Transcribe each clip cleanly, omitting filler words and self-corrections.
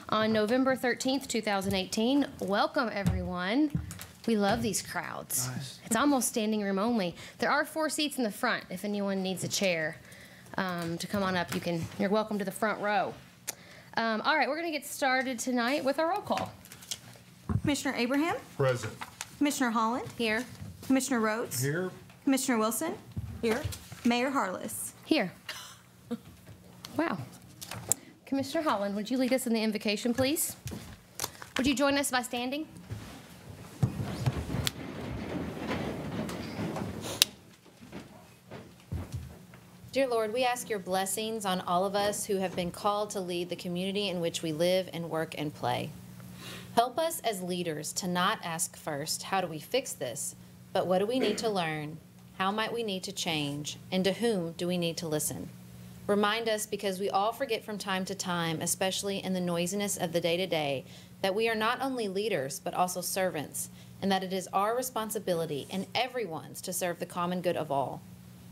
on November 13th, 2018. Welcome, everyone. We love these crowds. Nice. It's almost standing room only. There are 4 seats in the front. If anyone needs a chair to come on up, you're welcome to the front row. All right, we're going to get started tonight with our roll call. Commissioner Abraham? Present. Commissioner Holland? Here. Commissioner Rhodes? Here. Commissioner Wilson? Here. Mayor Harless? Here. Wow. Commissioner Holland, would you lead us in the invocation, please? Would you join us by standing? Dear Lord, we ask your blessings on all of us who have been called to lead the community in which we live and work and play. Help us as leaders to not ask first, how do we fix this, but what do we need to learn, how might we need to change, and to whom do we need to listen? Remind us, because we all forget from time to time, especially in the noisiness of the day-to-day, that we are not only leaders, but also servants, and that it is our responsibility and everyone's to serve the common good of all.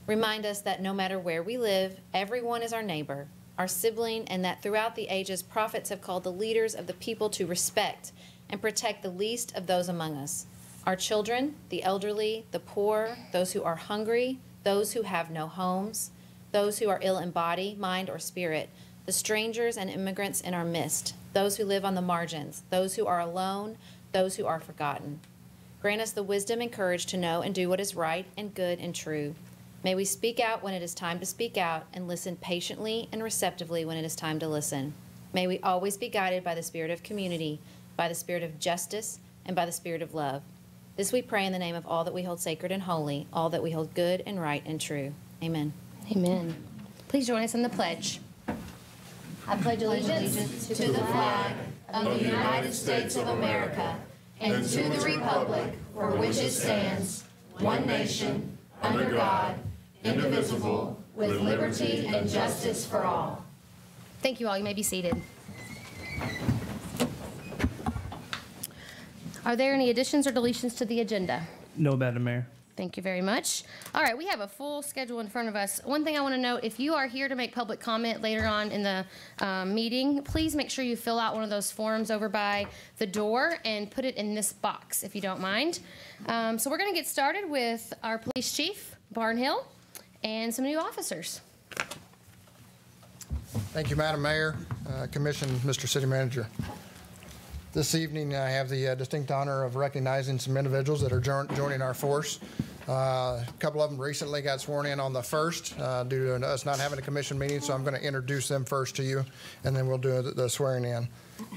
Remind us that no matter where we live, everyone is our neighbor, our sibling, and that throughout the ages, prophets have called the leaders of the people to respect and protect the least of those among us, our children, the elderly, the poor, those who are hungry, those who have no homes, those who are ill in body, mind, or spirit, the strangers and immigrants in our midst, those who live on the margins, those who are alone, those who are forgotten. Grant us the wisdom and courage to know and do what is right and good and true. May we speak out when it is time to speak out and listen patiently and receptively when it is time to listen. May we always be guided by the spirit of community, by the spirit of justice, and by the spirit of love. This we pray in the name of all that we hold sacred and holy, all that we hold good and right and true. Amen. Amen. Please join us in the pledge. I pledge allegiance to the flag of the United States of America and to the republic for which it stands, one nation, under God, indivisible, with liberty and justice for all. Thank you all. You may be seated. Are there any additions or deletions to the agenda? No, Madam Mayor. Thank you very much. All right, we have a full schedule in front of us. One thing I want to note, if you are here to make public comment later on in the meeting, please make sure you fill out one of those forms over by the door and put it in this box, if you don't mind. So we're going to get started with our police chief, Barnhill, and some new officers. Thank you, Madam Mayor, Commission, Mr. City Manager. This evening, I have the distinct honor of recognizing some individuals that are joining our force. A couple of them recently got sworn in on the 1st due to us not having a commission meeting, so I'm going to introduce them first to you, and then we'll do the swearing in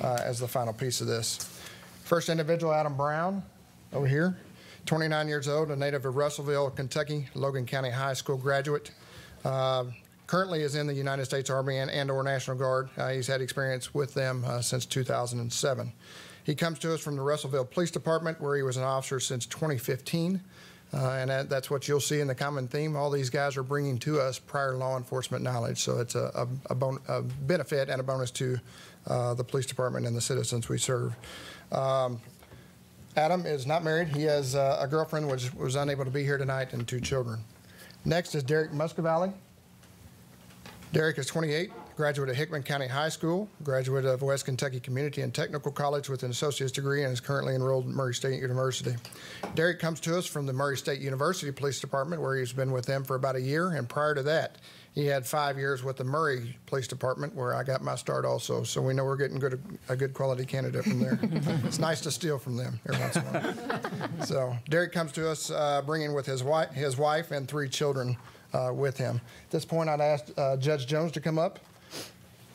as the final piece of this. First individual, Adam Brown, over here, 29 years old, a native of Russellville, Kentucky, Logan County High School graduate. Currently is in the United States Army and/or National Guard. He's had experience with them since 2007. He comes to us from the Russellville Police Department, where he was an officer since 2015. And that's what you'll see in the common theme. All these guys are bringing to us prior law enforcement knowledge. So it's a benefit and a bonus to the police department and the citizens we serve. Adam is not married. He has a girlfriend which was unable to be here tonight and 2 children. Next is Derek Muscovali. Derek is 28, graduate of Hickman County High School, graduate of West Kentucky Community and Technical College with an associate's degree, and is currently enrolled at Murray State University. Derek comes to us from the Murray State University Police Department, where he's been with them for about a year, and prior to that, he had 5 years with the Murray Police Department, where I got my start also, so we know we're getting a good quality candidate from there. It's nice to steal from them every once in a while. So Derek comes to us bringing with his wife and 3 children with him. At this point, I'd ask Judge Jones to come up,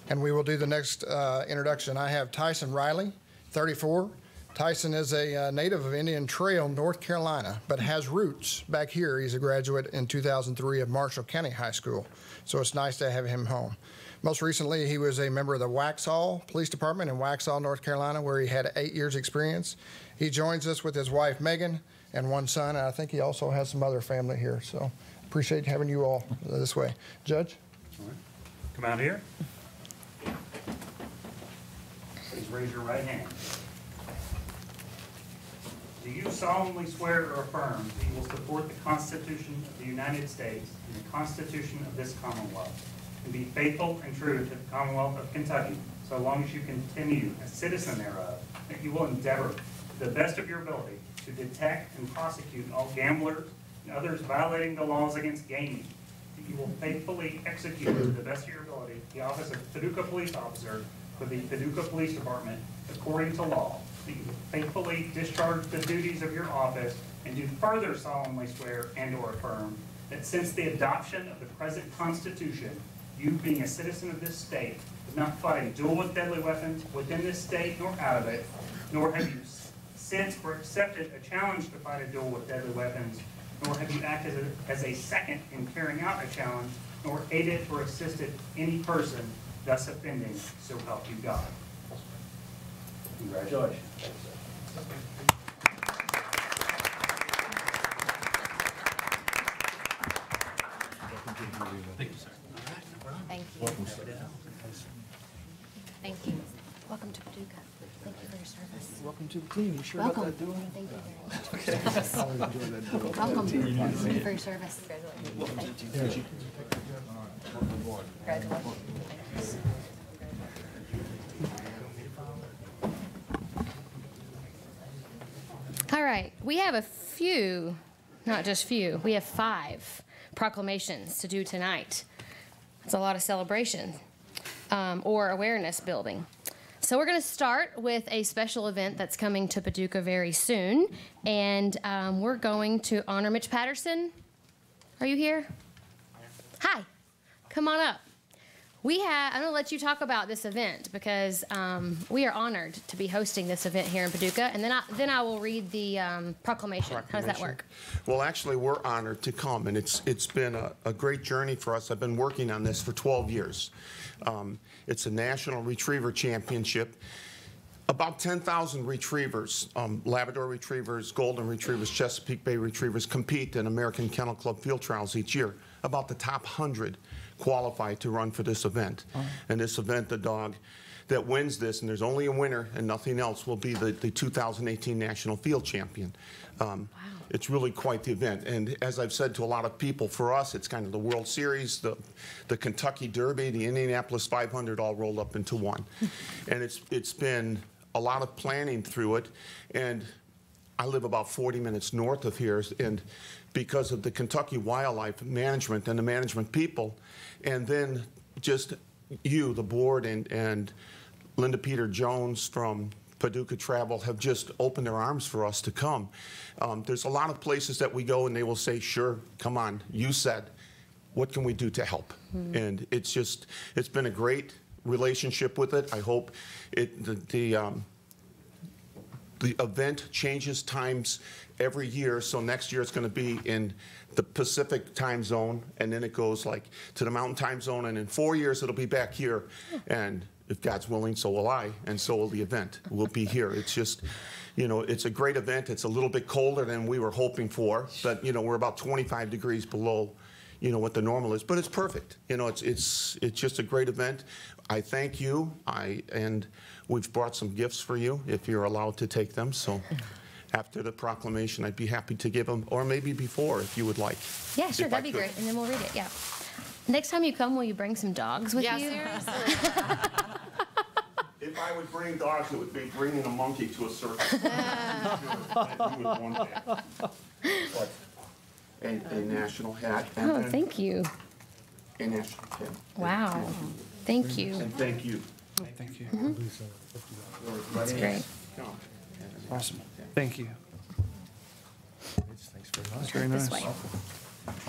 and we will do the next introduction. I have Tyson Riley, 34. Tyson is a native of Indian Trail, North Carolina, but has roots back here. He's a graduate in 2003 of Marshall County High School, so it's nice to have him home. Most recently, he was a member of the Waxhaw Police Department in Waxhaw, North Carolina, where he had 8 years experience. He joins us with his wife, Megan, and 1 son, and I think he also has some other family here, so appreciate having you all this way. Judge? All right. Come out here. Please raise your right hand. Do you solemnly swear or affirm that you will support the Constitution of the United States and the Constitution of this Commonwealth, and be faithful and true to the Commonwealth of Kentucky, so long as you continue a citizen thereof, that you will endeavor to the best of your ability to detect and prosecute all gamblers and others violating the laws against gaming. That you will faithfully execute to the best of your ability the office of Paducah Police Officer for the Paducah Police Department according to law. That you will faithfully discharge the duties of your office and do further solemnly swear and/or affirm that since the adoption of the present Constitution, you being a citizen of this state, have not fought a duel with deadly weapons within this state nor out of it, nor have you since or accepted a challenge to fight a duel with deadly weapons, nor have you acted as a second in carrying out a challenge, nor aided or assisted any person thus offending, so help you God. Congratulations. Thank you. Thank you. Welcome to Paducah. Thank you for your service. Welcome to the team. You sure Welcome. about that duel? Thank you very much. Welcome. Thank you for your service. Thank you. Congratulations. All right, we have a few, not just few, we have 5 proclamations to do tonight. It's a lot of celebration or awareness building. So we're going to start with a special event that's coming to Paducah very soon, and we're going to honor Mitch Patterson. Are you here? Hi, come on up. I'm going to let you talk about this event because we are honored to be hosting this event here in Paducah, and then I will read the proclamation. How does that work? Well, actually, we're honored to come, and it's been a great journey for us. I've been working on this for 12 years. It's a National Retriever Championship. About 10,000 retrievers, Labrador retrievers, golden retrievers, Chesapeake Bay retrievers compete in American Kennel Club field trials each year. About the top 100 qualify to run for this event. And this event, the dog that wins this, and there's only a winner and nothing else, will be the 2018 National Field Champion. Wow. It's really quite the event. And as I've said to a lot of people, for us, it's kind of the World Series, the Kentucky Derby, the Indianapolis 500 all rolled up into one. And it's been a lot of planning through it. And I live about 40 minutes north of here, and because of the Kentucky Wildlife Management and the management people, and then just you, the board, and Linda Peter Jones from Paducah Travel have just opened their arms for us to come. There's a lot of places that we go and they will say, sure, come on, you said, what can we do to help? Mm-hmm. And it's been a great relationship with it. I hope the event changes times every year, so next year it's going to be in the Pacific time zone, and then it goes like to the Mountain time zone, and in 4 years it'll be back here, and if God's willing, so will I, and so will the event. We'll be here. It's just, it's a great event. It's a little bit colder than we were hoping for, but, we're about 25 degrees below, what the normal is, but it's perfect. It's just a great event. I thank you, and we've brought some gifts for you if you're allowed to take them, so after the proclamation, I'd be happy to give them, or maybe before if you would like. Yeah, sure, that'd be great, and then we'll read it, yeah. Next time you come, will you bring some dogs with you? Seriously. If I would bring dogs, it would be bringing a monkey to a circus. A national hat. And thank you. A national hat. Wow. Thank you. And thank you. Thank you. Mm-hmm. That's great. Awesome. Thank you. Thanks very much. That's very This nice. way.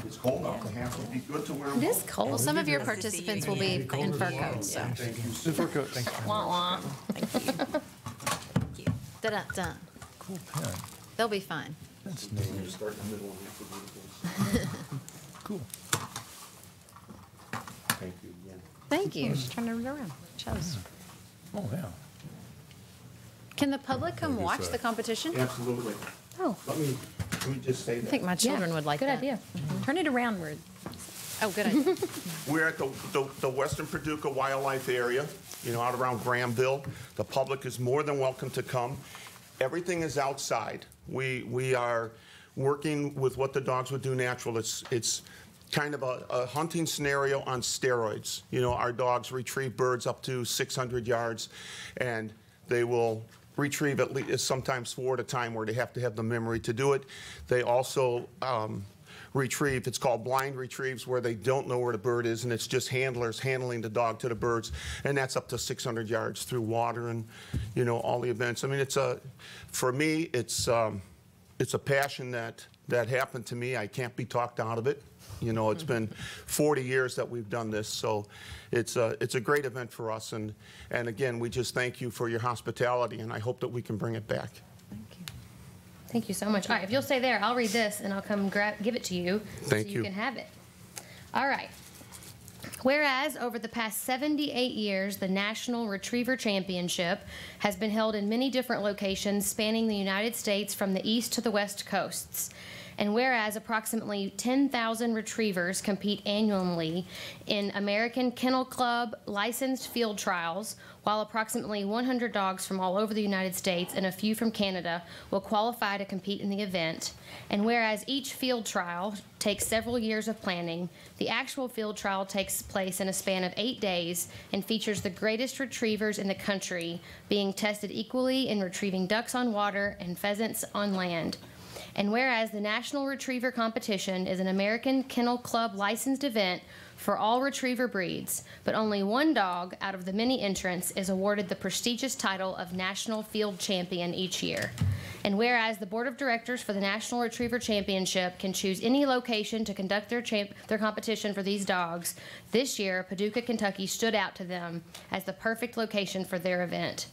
It's cold out there, so it'd be good to wear them. It is cold. Well, some of your participants will be in fur coats, so. Thank you. The fur coat, thanks. Wah, wah. Thank you. Thank you. Da-da-da. Cool pen. They'll be fine. That's You neat. start in the middle and have to Cool. Thank you again. Thank you. Just trying to read around. Shows. Oh, yeah. Can the public come watch the competition? Absolutely. Oh, Let me just say I that. think my children yeah. would like Good that. idea. Turn it around where. Oh, good idea. We're at the Western Paducah Wildlife Area, out around Grahamville. The public is more than welcome to come. Everything is outside. We are working with what the dogs would do natural. It's kind of a hunting scenario on steroids. You know, our dogs retrieve birds up to 600 yards, and they will retrieve at least sometimes 4 at a time, where they have to have the memory to do it. They also retrieve, it's called blind retrieves, where they don't know where the bird is, and it's just handlers handling the dog to the birds, and that's up to 600 yards through water and, you know, all the events. I mean, for me, it's a passion that happened to me. I can't be talked out of it. You know, it's been 40 years that we've done this, so it's a great event for us. And again, we just thank you for your hospitality, and I hope that we can bring it back. Thank you so much. All right, if you'll stay there, I'll read this and I'll come give it to you. Thank so you. you can have it. All right. Whereas over the past 78 years, the National Retriever Championship has been held in many different locations spanning the United States from the east to the west coasts. And whereas approximately 10,000 retrievers compete annually in American Kennel Club licensed field trials, while approximately 100 dogs from all over the United States and a few from Canada will qualify to compete in the event. And whereas each field trial takes several years of planning, the actual field trial takes place in a span of 8 days and features the greatest retrievers in the country being tested equally in retrieving ducks on water and pheasants on land. And whereas the National Retriever Competition is an American Kennel Club licensed event for all retriever breeds, but only one dog out of the many entrants is awarded the prestigious title of National Field Champion each year. And whereas the Board of Directors for the National Retriever Championship can choose any location to conduct their competition for these dogs, this year Paducah, Kentucky stood out to them as the perfect location for their event.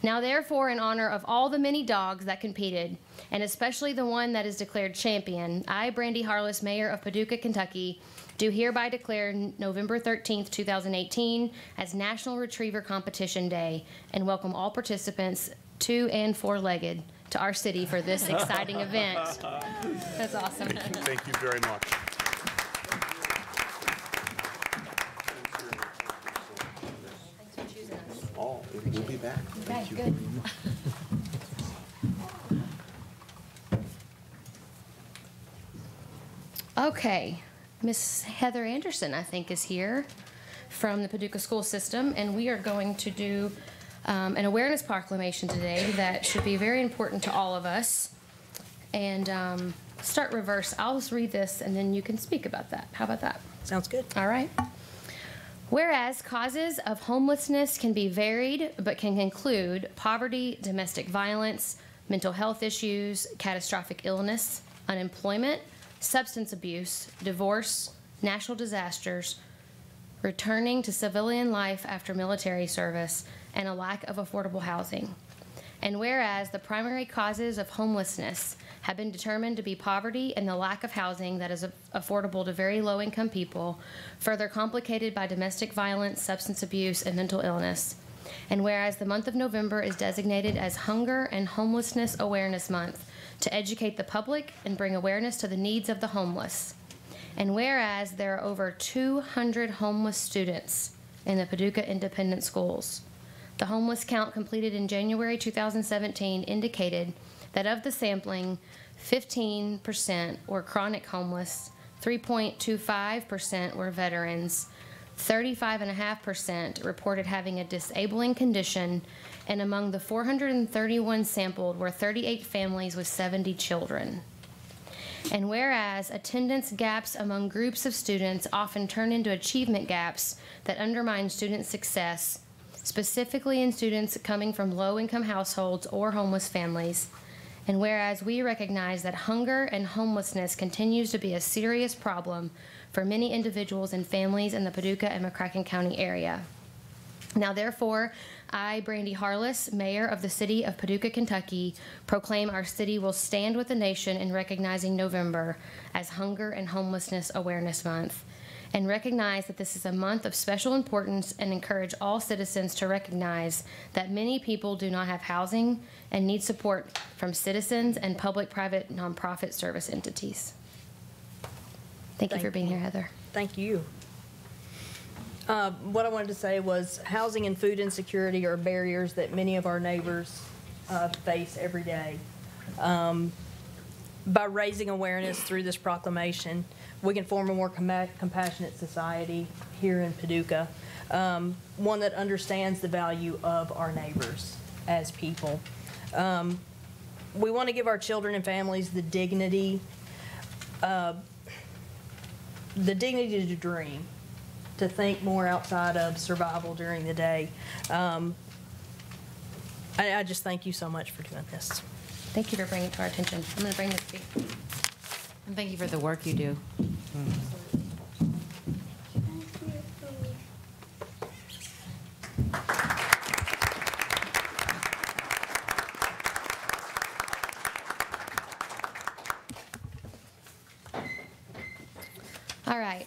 Now therefore, in honor of all the many dogs that competed, and especially the one that is declared champion, I, Brandy Harless, Mayor of Paducah, Kentucky, do hereby declare November 13th, 2018 as National Retriever Competition Day, and welcome all participants, 2- and 4-legged, to our city for this exciting event. That's awesome. Thank you very much. Thanks for choosing us. Oh, we'll be back. Okay, good. Okay, Miss Heather Anderson, I think, is here from the Paducah School System, and we are going to do an awareness proclamation today that should be very important to all of us. And start reverse. I'll just read this, and then you can speak about that. How about that? Sounds good. All right. Whereas causes of homelessness can be varied, but can include poverty, domestic violence, mental health issues, catastrophic illness, unemployment, substance abuse, divorce, natural disasters, returning to civilian life after military service, and a lack of affordable housing. And whereas the primary causes of homelessness have been determined to be poverty and the lack of housing that is affordable to very low-income people, further complicated by domestic violence, substance abuse, and mental illness. And whereas the month of November is designated as Hunger and Homelessness Awareness Month to educate the public and bring awareness to the needs of the homeless. And whereas there are over 200 homeless students in the Paducah Independent Schools. The homeless count completed in January 2017 indicated that of the sampling, 15% were chronic homeless, 3.25% were veterans, 35.5% reported having a disabling condition, and among the 431 sampled were 38 families with 70 children. And whereas attendance gaps among groups of students often turn into achievement gaps that undermine student success, specifically in students coming from low-income households or homeless families. And whereas we recognize that hunger and homelessness continues to be a serious problem for many individuals and families in the Paducah and McCracken County area. Now therefore, I, Brandy Harless, Mayor of the City of Paducah, Kentucky, proclaim our city will stand with the nation in recognizing November as Hunger and Homelessness Awareness Month, and recognize that this is a month of special importance, and encourage all citizens to recognize that many people do not have housing and need support from citizens and public-private nonprofit service entities. Thank you for being here, Heather. Thank you. What I wanted to say was housing and food insecurity are barriers that many of our neighbors face every day. by raising awareness through this proclamation, we can form a more compassionate society here in Paducah, one that understands the value of our neighbors as people. We want to give our children and families the dignity to dream, to think more outside of survival during the day. I just thank you so much for doing this. Thank you for bringing it to our attention. I'm going to bring this to you. And thank you for the work you do. All right.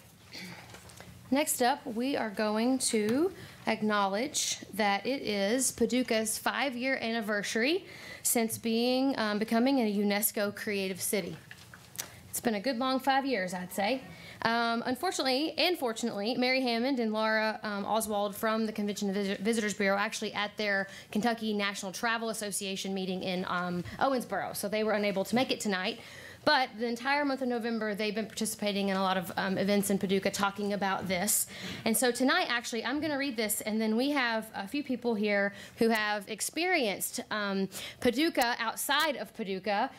Next up, we are going to acknowledge that it is Paducah's 5-year anniversary since becoming a UNESCO Creative City. It's been a good long 5 years, I'd say. Unfortunately and fortunately, Mary Hammond and Laura Oswald from the Convention and Visitors Bureau actually at their Kentucky National Travel Association meeting in Owensboro, so they were unable to make it tonight. But the entire month of November, they've been participating in a lot of events in Paducah talking about this. And so tonight, actually, I'm going to read this, and then we have a few people here who have experienced Paducah outside of Paducah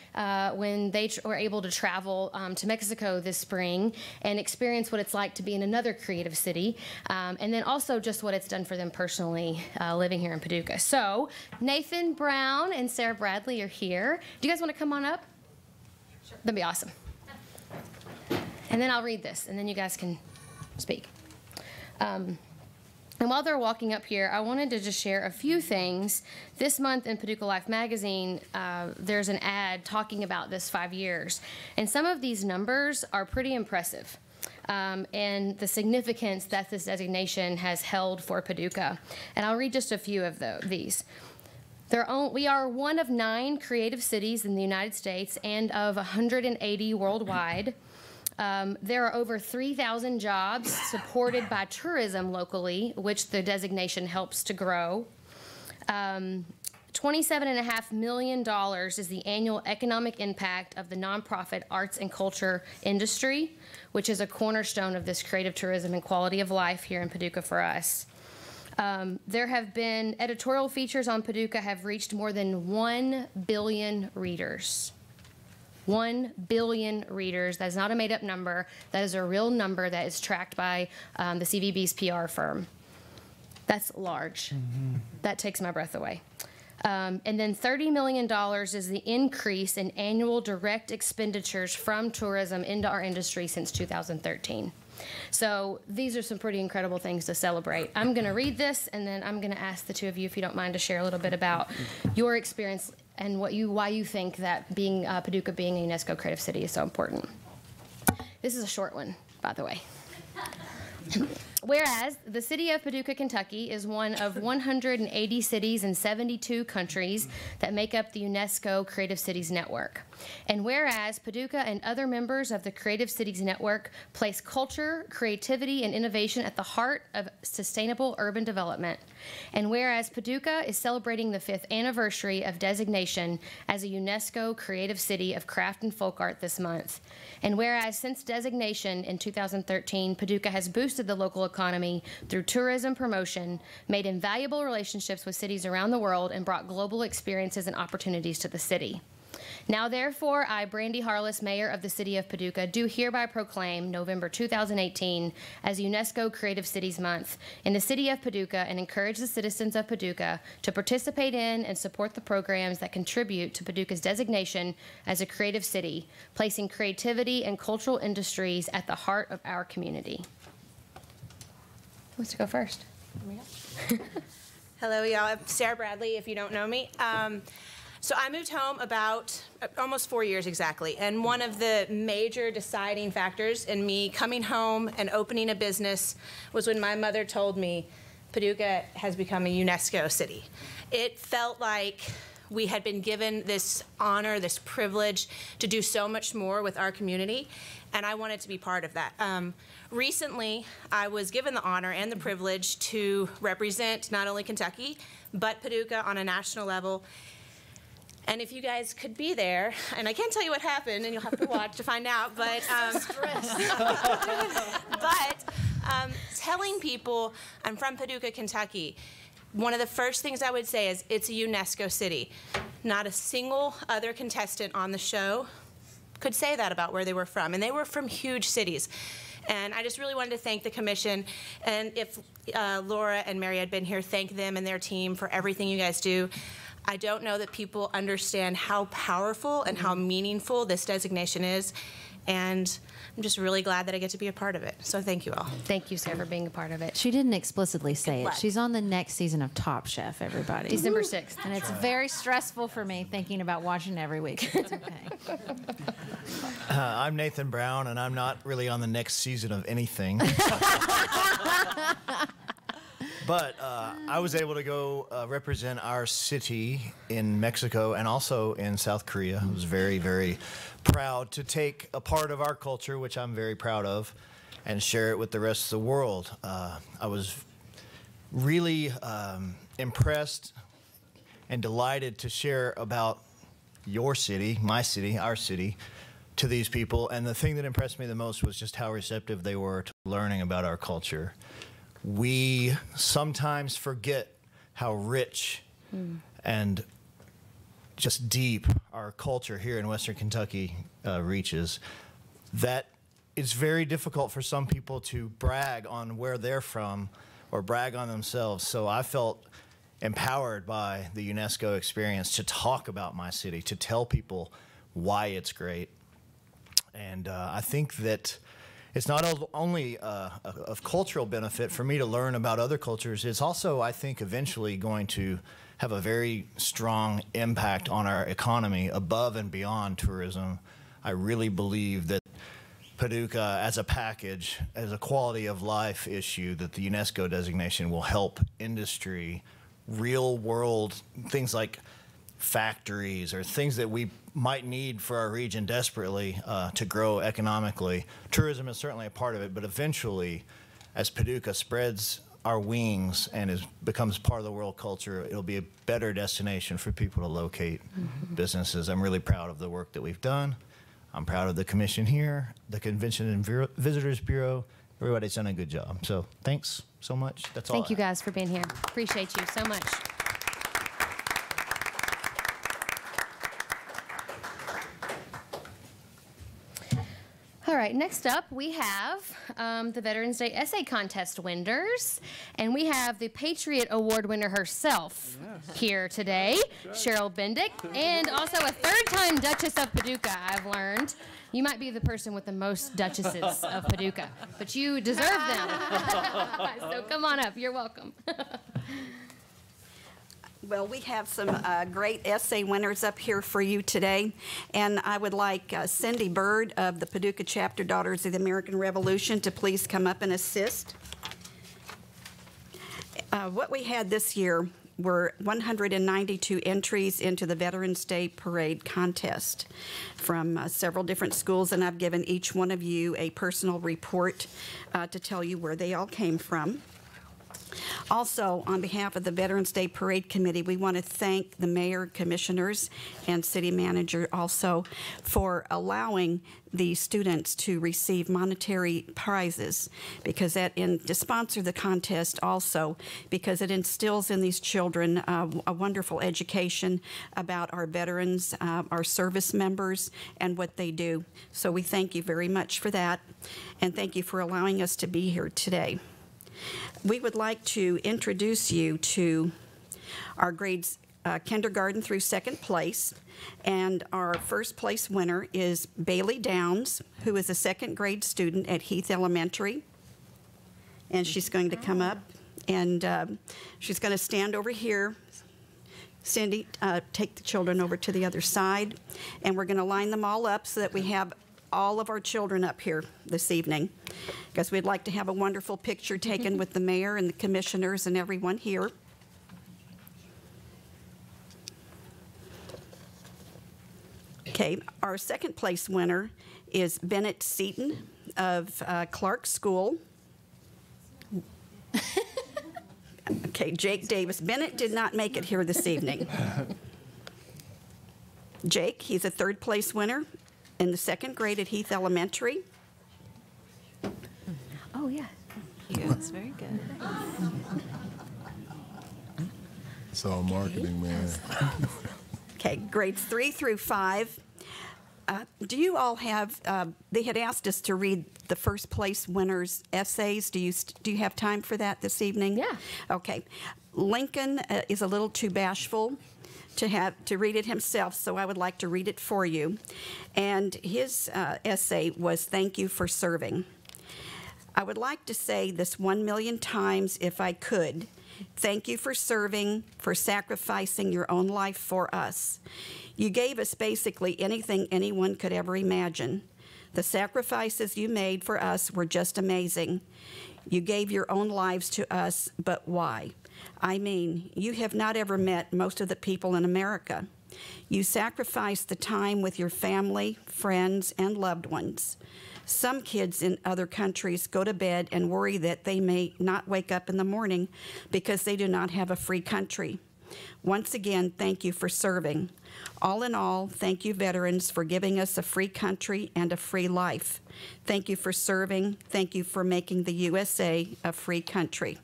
when they were able to travel to Mexico this spring and experience what it's like to be in another creative city, and then also just what it's done for them personally living here in Paducah. So Nathan Brown and Sarah Bradley are here. Do you guys want to come on up? That'd be awesome. And then I'll read this, and then you guys can speak. And while they're walking up here, I wanted to just share a few things. This month in Paducah Life magazine, there's an ad talking about this 5 years. And some of these numbers are pretty impressive, and the significance that this designation has held for Paducah. And I'll read just a few of these. We are one of 9 creative cities in the United States and of 180 worldwide. There are over 3,000 jobs supported by tourism locally, which the designation helps to grow. $27.5 million is the annual economic impact of the nonprofit arts and culture industry, which is a cornerstone of this creative tourism and quality of life here in Paducah for us. There have been editorial features on Paducah have reached more than 1 billion readers. 1 billion readers. That is not a made-up number. That is a real number that is tracked by the CVB's PR firm. That's large. Mm-hmm. That takes my breath away. And then $30 million is the increase in annual direct expenditures from tourism into our industry since 2013. So these are some pretty incredible things to celebrate. I'm going to read this, and then I'm going to ask the two of you, if you don't mind, to share a little bit about your experience and why you think that Paducah being a UNESCO Creative City is so important. This is a short one, by the way. Whereas the city of Paducah, Kentucky is one of 180 cities in 72 countries that make up the UNESCO Creative Cities Network. And whereas Paducah and other members of the Creative Cities Network place culture, creativity, and innovation at the heart of sustainable urban development. And whereas Paducah is celebrating the 5th anniversary of designation as a UNESCO Creative City of Craft and Folk Art this month. And whereas since designation in 2013, Paducah has boosted the local economy through tourism promotion, made invaluable relationships with cities around the world, and brought global experiences and opportunities to the city. Now, therefore, I, Brandy Harless, Mayor of the City of Paducah, do hereby proclaim November 2018 as UNESCO Creative Cities Month in the City of Paducah and encourage the citizens of Paducah to participate in and support the programs that contribute to Paducah's designation as a creative city, placing creativity and cultural industries at the heart of our community. Who wants to go first? Hello, y'all. I'm Sarah Bradley, if you don't know me. So I moved home about almost 4 years exactly, and one of the major deciding factors in me coming home and opening a business was when my mother told me Paducah has become a UNESCO city. It felt like we had been given this honor, this privilege to do so much more with our community, and I wanted to be part of that. Recently, I was given the honor and the privilege to represent not only Kentucky, but Paducah on a national level And if you guys could be there, and I can't tell you what happened, and you'll have to watch to find out, but telling people I'm from Paducah, Kentucky, one of the first things I would say is it's a UNESCO city. Not a single other contestant on the show could say that about where they were from, and they were from huge cities. And I just really wanted to thank the commission, and if Laura and Mary had been here, thank them and their team for everything you guys do. I don't know that people understand how powerful and how meaningful this designation is, and I'm just really glad that I get to be a part of it. So thank you all. Thank you, Sarah, for being a part of it. She didn't explicitly say it. luck. She's on the next season of Top Chef, everybody. December 6th. And it's very stressful for me thinking about watching every week. It's okay. I'm Nathan Brown, and I'm not really on the next season of anything. But I was able to go represent our city in Mexico and also in South Korea. I was very, very proud to take a part of our culture, which I'm very proud of, and share it with the rest of the world. I was really impressed and delighted to share about your city, my city, our city, to these people. And the thing that impressed me the most was just how receptive they were to learning about our culture. We sometimes forget how rich and just deep our culture here in Western Kentucky reaches. That it's very difficult for some people to brag on where they're from or brag on themselves. So I felt empowered by the UNESCO experience to talk about my city, to tell people why it's great. And I think that it's not only of cultural benefit for me to learn about other cultures, it's also, I think, eventually going to have a very strong impact on our economy above and beyond tourism. I really believe that Paducah, as a package, as a quality of life issue, that the UNESCO designation will help industry, real world, things like factories or things that we might need for our region desperately to grow economically. Tourism is certainly a part of it, but eventually, as Paducah spreads our wings and becomes part of the world culture, it'll be a better destination for people to locate businesses. I'm really proud of the work that we've done. I'm proud of the commission here, the Convention and Visitors Bureau. Everybody's done a good job. So thanks so much. That's all. Thank you guys for being here. Appreciate you so much. All right, next up we have the Veterans Day Essay Contest winners, and we have the Patriot Award winner herself here today, Cheryl Bendick, and also a third-time Duchess of Paducah, I've learned. You might be the person with the most Duchesses of Paducah, but you deserve them. So come on up, you're welcome. Well, we have some great essay winners up here for you today, and I would like Cindy Bird of the Paducah Chapter Daughters of the American Revolution to please come up and assist. What we had this year were 192 entries into the Veterans Day Parade contest from several different schools, and I've given each one of you a personal report to tell you where they all came from. Also, on behalf of the Veterans Day Parade Committee, we want to thank the mayor, commissioners, and city manager also for allowing the students to receive monetary prizes, because to sponsor the contest also, because it instills in these children a wonderful education about our veterans, our service members, and what they do. So we thank you very much for that, and thank you for allowing us to be here today. We would like to introduce you to our grades kindergarten through second place, and our first place winner is Bailey Downs, who is a second grade student at Heath Elementary, and she's going to come up and she's going to stand over here. Cindy, take the children over to the other side, and we're going to line them all up so that we have all of our children up here this evening, because we'd like to have a wonderful picture taken with the mayor and the commissioners and everyone here. Okay, our second place winner is Bennett Seaton of Clark School. Okay, Jake Davis. Bennett did not make it here this evening. Jake, he's a third place winner in the second grade at Heath Elementary. Oh, yeah. That's very good. It's all marketing, man. Okay, grades 3 through 5. Do you all have, they had asked us to read the first place winners' essays. Do you have time for that this evening? Yeah. Okay. Lincoln is a little too bashful to read it himself, so I would like to read it for you. And his essay was, "Thank you for serving." I would like to say this 1,000,000 times if I could. Thank you for serving, for sacrificing your own life for us. You gave us basically anything anyone could ever imagine. The sacrifices you made for us were just amazing. You gave your own lives to us, but why? I mean, you have not ever met most of the people in America. You sacrificed the time with your family, friends, and loved ones. Some kids in other countries go to bed and worry that they may not wake up in the morning because they do not have a free country. Once again, thank you for serving. All in all, thank you, veterans, for giving us a free country and a free life. Thank you for serving. Thank you for making the USA a free country.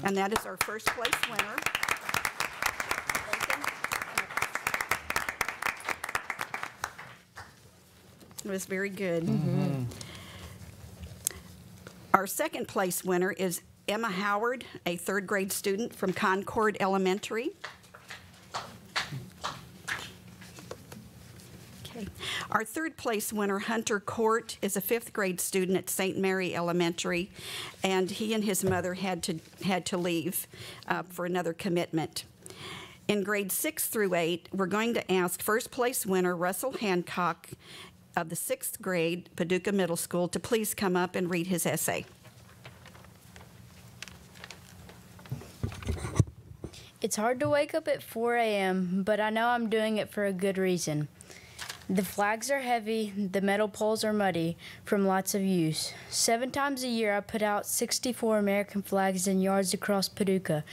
And that is our first place winner. It was very good. Our second place winner is Emma Howard, a third grade student from Concord Elementary. Okay. Our third place winner, Hunter Court, is a fifth grade student at St. Mary Elementary, and he and his mother had to leave for another commitment. In grades 6 through 8, we're going to ask first place winner Russell Hancock of the 6th grade, Paducah Middle School, to please come up and read his essay. It's hard to wake up at 4 a.m., but I know I'm doing it for a good reason. The flags are heavy, the metal poles are muddy from lots of use. 7 times a year I put out 64 American flags in yards across Paducah.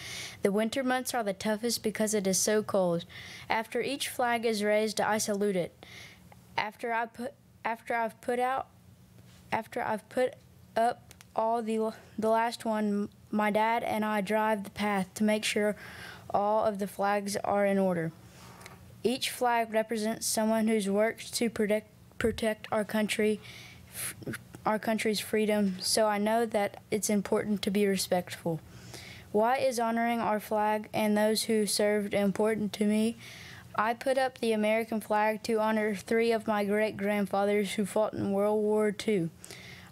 The winter months are the toughest because it is so cold. After each flag is raised, I salute it. After I've put up all the last one, my dad and I drive the path to make sure all of the flags are in order. Each flag represents someone who's worked to protect our country's freedom, so I know that it's important to be respectful. Why is honoring our flag and those who served important to me? I put up the American flag to honor 3 of my great-grandfathers who fought in World War II.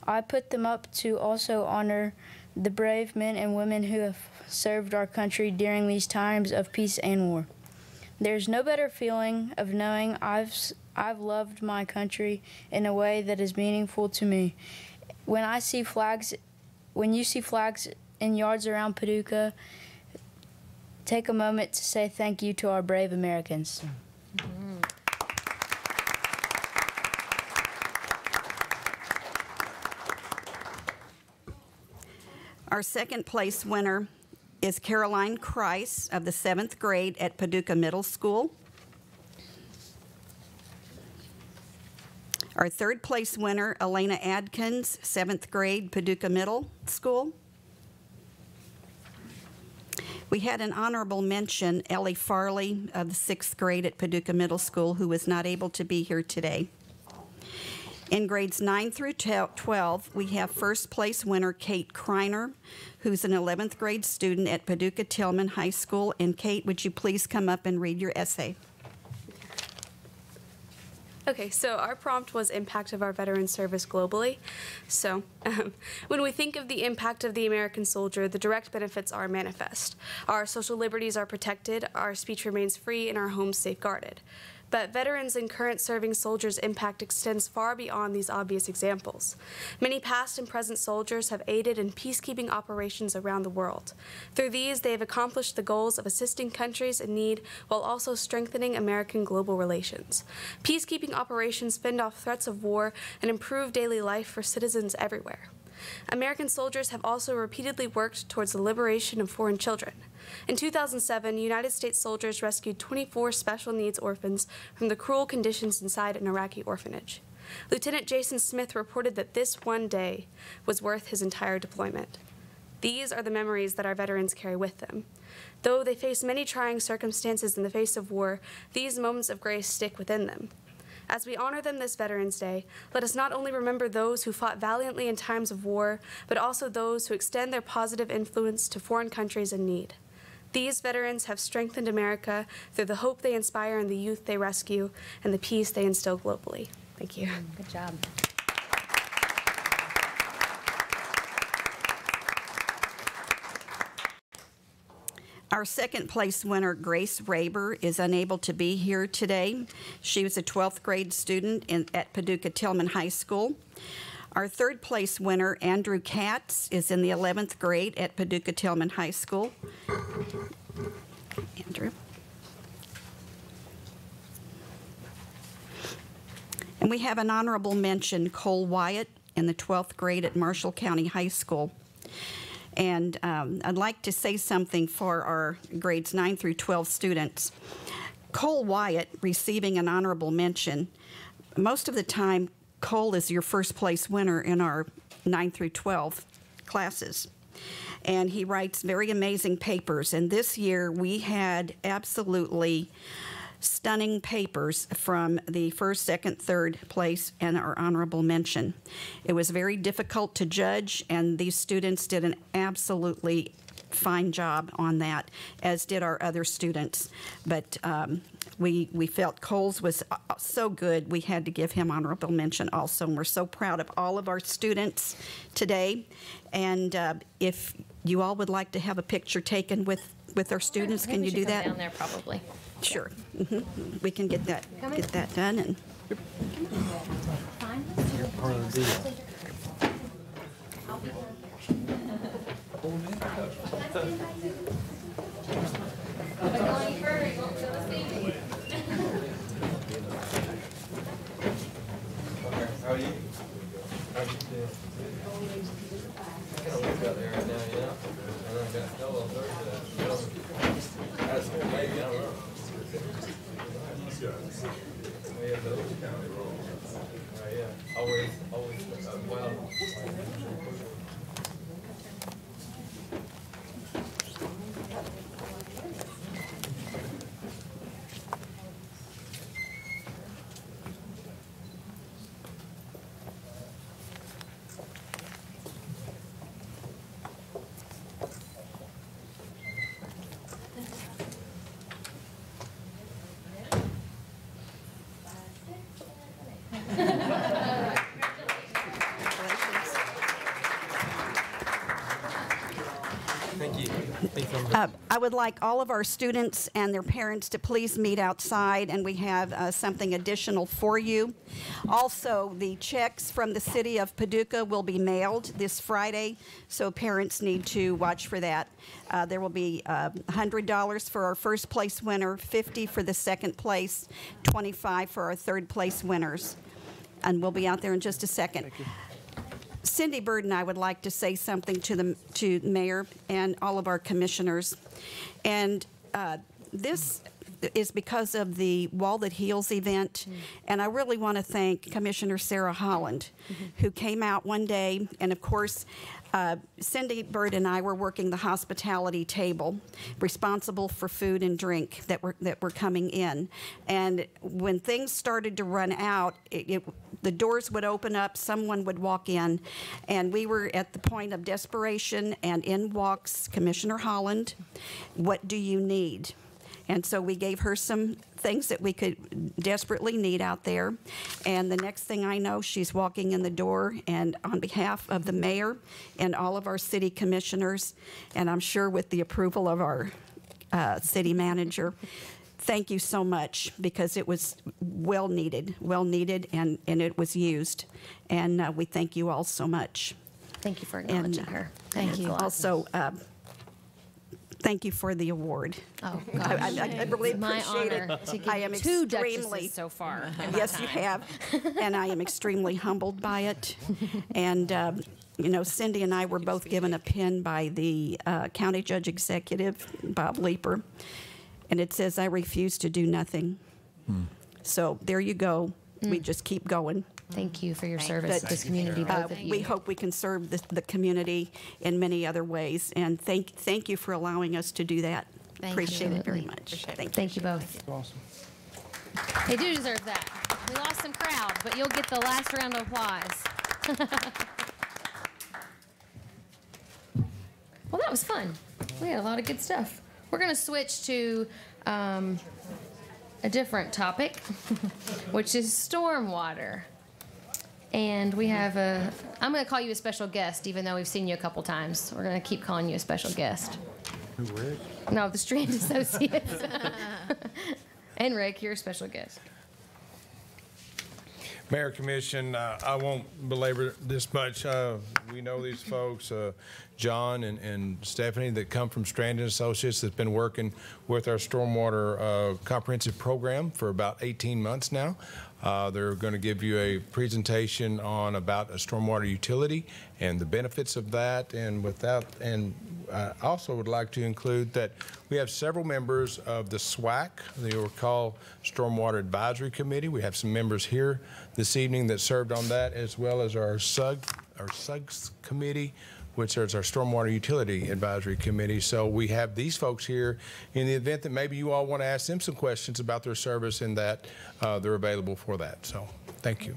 I put them up to also honor the brave men and women who have served our country during these times of peace and war. There's no better feeling of knowing I've loved my country in a way that is meaningful to me. When you see flags in yards around Paducah, take a moment to say thank you to our brave Americans. Our second place winner is Caroline Kreis of the 7th grade at Paducah Middle School. Our third place winner, Elena Adkins, 7th grade, Paducah Middle School. We had an honorable mention, Ellie Farley of the 6th grade at Paducah Middle School, who was not able to be here today. In grades 9 through 12, we have first place winner Kate Kreiner, who's an 11th grade student at Paducah Tillman High School. And Kate, would you please come up and read your essay? Okay, so our prompt was impact of our veteran service globally. So when we think of the impact of the American soldier, the direct benefits are manifest. Our social liberties are protected, our speech remains free, and our homes safeguarded. But veterans and current serving soldiers' impact extends far beyond these obvious examples. Many past and present soldiers have aided in peacekeeping operations around the world. Through these, they have accomplished the goals of assisting countries in need while also strengthening American global relations. Peacekeeping operations fend off threats of war and improve daily life for citizens everywhere. American soldiers have also repeatedly worked towards the liberation of foreign children. In 2007, United States soldiers rescued 24 special needs orphans from the cruel conditions inside an Iraqi orphanage. Lieutenant Jason Smith reported that this one day was worth his entire deployment. These are the memories that our veterans carry with them. Though they face many trying circumstances in the face of war, these moments of grace stick within them. As we honor them this Veterans Day, let us not only remember those who fought valiantly in times of war, but also those who extend their positive influence to foreign countries in need. These veterans have strengthened America through the hope they inspire in the youth they rescue and the peace they instill globally. Thank you. Good job. Our second place winner, Grace Raber, is unable to be here today. She was a 12th grade student at Paducah Tillman High School. Our third place winner, Andrew Katz, is in the 11th grade at Paducah Tillman High School. Andrew. And we have an honorable mention, Cole Wyatt, in the 12th grade at Marshall County High School. And I'd like to say something for our grades 9 through 12 students. Cole Wyatt receiving an honorable mention. Most of the time, Cole is your first place winner in our 9 through 12 classes. And he writes very amazing papers. And this year we had absolutely stunning papers from the first, second, third place and our honorable mention. It was very difficult to judge, and these students did an absolutely fine job on that, as did our other students. But we felt Cole's was so good, we had to give him honorable mention also. And we're so proud of all of our students today. And if you all would like to have a picture taken with our students, can you do that? Down there, probably. Sure. We can get that done. And You're part of the deal. How are you? How you doing? I kind of work out there right now, you know? And I got fellow Thursday. Out of school, maybe, I don't know. We have the county roll. Right, yeah. Always, well. I would like all of our students and their parents to please meet outside, and we have something additional for you. Also, the checks from the City of Paducah will be mailed this Friday, so parents need to watch for that. There will be $100 for our first place winner, $50 for the second place, $25 for our third place winners. And we'll be out there in just a second. Thank you. Cindy Bird and I would like to say something to the mayor and all of our commissioners. And this is because of the Wall That Heals event. And I really want to thank Commissioner Sarah Holland, who came out one day. And of course, Cindy Bird and I were working the hospitality table, responsible for food and drink that were coming in. And when things started to run out, the doors would open up, someone would walk in, and we were at the point of desperation, and in walks Commissioner Holland. What do you need? And so we gave her some things that we could desperately need out there. And the next thing I know, she's walking in the door, and on behalf of the mayor and all of our city commissioners, and I'm sure with the approval of our city manager, thank you so much, because it was well needed, and it was used. And we thank you all so much. Thank you for acknowledging her. Thank you. Also, thank you for the award. Oh, gosh. I really It's my appreciate honor it. to give I you am 2 extremely duchesses so far. Yes, you have, and I am extremely humbled by it. And You know, Cindy and I were both given a pin by the county judge executive, Bob Leeper, and it says, "I refuse to do nothing." So there you go. We just keep going. Thank you for your service to this community, both of you. We hope we can serve the community in many other ways, and thank you for allowing us to do that. Appreciate it very much. Thank you both. Awesome. They do deserve that. We lost some crowd, but you'll get the last round of applause. Well, that was fun. We had a lot of good stuff. We're going to switch to a different topic, which is stormwater. And we have I'm going to call you a special guest, even though we've seen you a couple times. We're going to keep calling you a special guest. Who, Rick? No, the Strand Associates. And Rick, you're a special guest. Mayor, Commission, I won't belabor this much. We know these folks, John and Stephanie, that come from Strand Associates, that's been working with our stormwater comprehensive program for about 18 months now. They're going to give you a presentation on about a stormwater utility and the benefits of that. And I also would like to include that we have several members of the SWAC, they were called Stormwater Advisory Committee. We have some members here this evening that served on that, as well as our SUGS committee, which is our Stormwater Utility Advisory Committee. So we have these folks here in the event that maybe you all want to ask them some questions about their service, and that they're available for that. So thank you.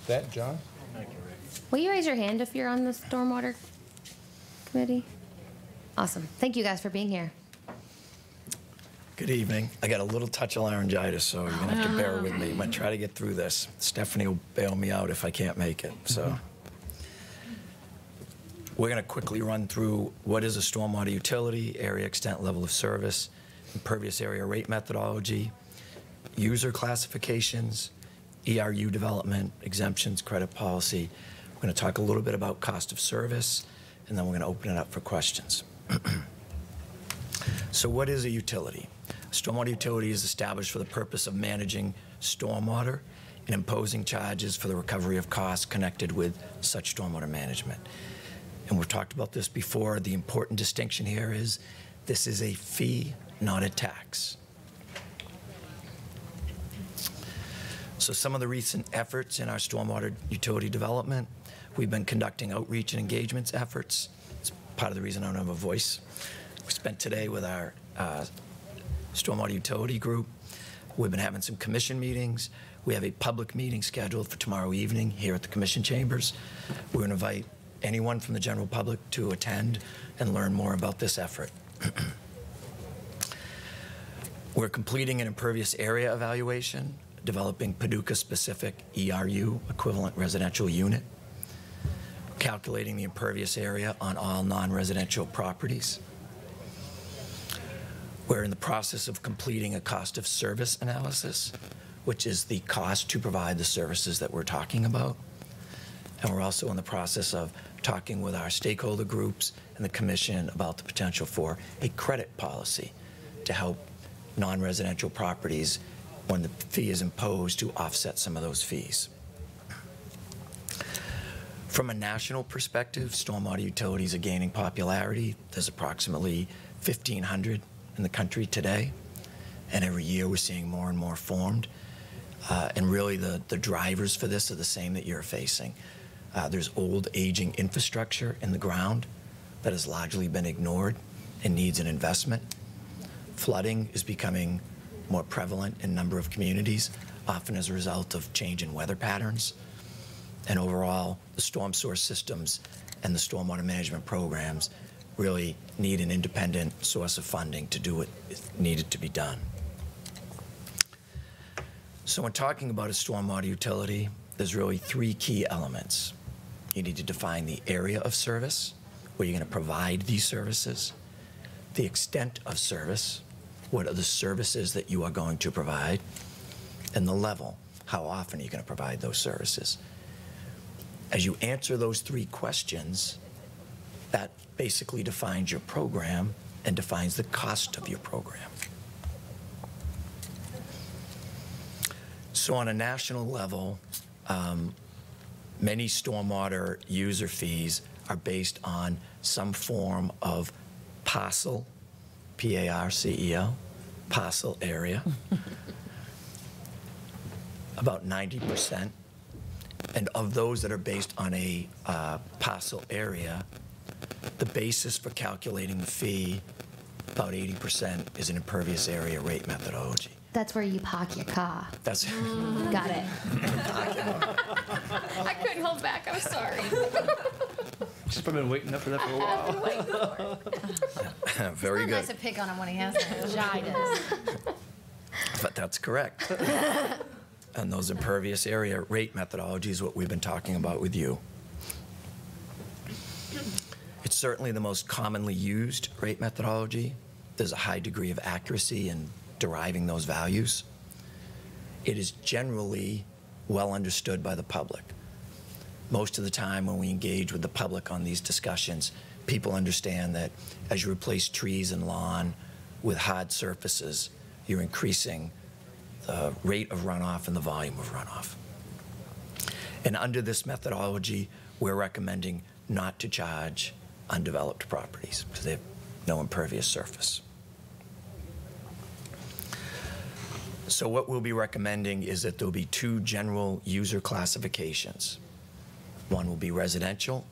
That, John? Thank you, Rick. Will you raise your hand if you're on the Stormwater Committee? Awesome. Thank you guys for being here. Good evening. I got a little touch of laryngitis, so you're going to have to bear with me. I'm going to try to get through this. Stephanie will bail me out if I can't make it. So we're going to quickly run through what is a stormwater utility, area, extent, level of service, impervious area rate methodology, user classifications, ERU development, exemptions, credit policy. We're going to talk a little bit about cost of service, and then we're going to open it up for questions. So what is a utility? A stormwater utility is established for the purpose of managing stormwater and imposing charges for the recovery of costs connected with such stormwater management. And we've talked about this before. The important distinction here is this is a fee, not a tax. So some of the recent efforts in our stormwater utility development, we've been conducting outreach and engagements efforts. It's part of the reason I don't have a voice. We spent today with our stormwater utility group. We've been having some commission meetings. We have a public meeting scheduled for tomorrow evening here at the commission chambers. We're going to invite anyone from the general public to attend and learn more about this effort. We're completing an impervious area evaluation, developing Paducah-specific ERU, equivalent residential unit, calculating the impervious area on all non-residential properties. We're in the process of completing a cost of service analysis, which is the cost to provide the services that we're talking about. And we're also in the process of talking with our stakeholder groups and the commission about the potential for a credit policy to help non-residential properties, when the fee is imposed, to offset some of those fees. From a national perspective, stormwater utilities are gaining popularity. There's approximately 1,500 in the country today, and every year we're seeing more and more formed. And really the drivers for this are the same that you're facing. There's old, aging infrastructure in the ground that has largely been ignored and needs an investment. Flooding is becoming more prevalent in a number of communities, often as a result of change in weather patterns. And overall, the storm source systems and the stormwater management programs really need an independent source of funding to do what needed to be done. So when talking about a stormwater utility, there's really three key elements. You need to define the area of service, where you're going to provide these services, the extent of service, what are the services that you are going to provide, and the level, how often are you going to provide those services. As you answer those three questions, that basically defines your program and defines the cost of your program. So on a national level, Many stormwater user fees are based on some form of parcel, P-A-R-C-E-L, parcel area, about 90%. And of those that are based on a parcel area, the basis for calculating the fee, about 80%, is an impervious area rate methodology. That's where you park your car. That's Got it. I couldn't hold back. I'm sorry. She's probably been waiting up for that for a while. Very It's good. nice to pick on him when he has that. Shy does. But that's correct. And those impervious area rate methodology is what we've been talking about with you. It's certainly the most commonly used rate methodology. There's a high degree of accuracy in deriving those values. It is generally well understood by the public. Most of the time when we engage with the public on these discussions, people understand that as you replace trees and lawn with hard surfaces, you're increasing the rate of runoff and the volume of runoff. And under this methodology, we're recommending not to charge undeveloped properties because they have no impervious surface. So what we'll be recommending is that there'll be two general user classifications. One will be residential,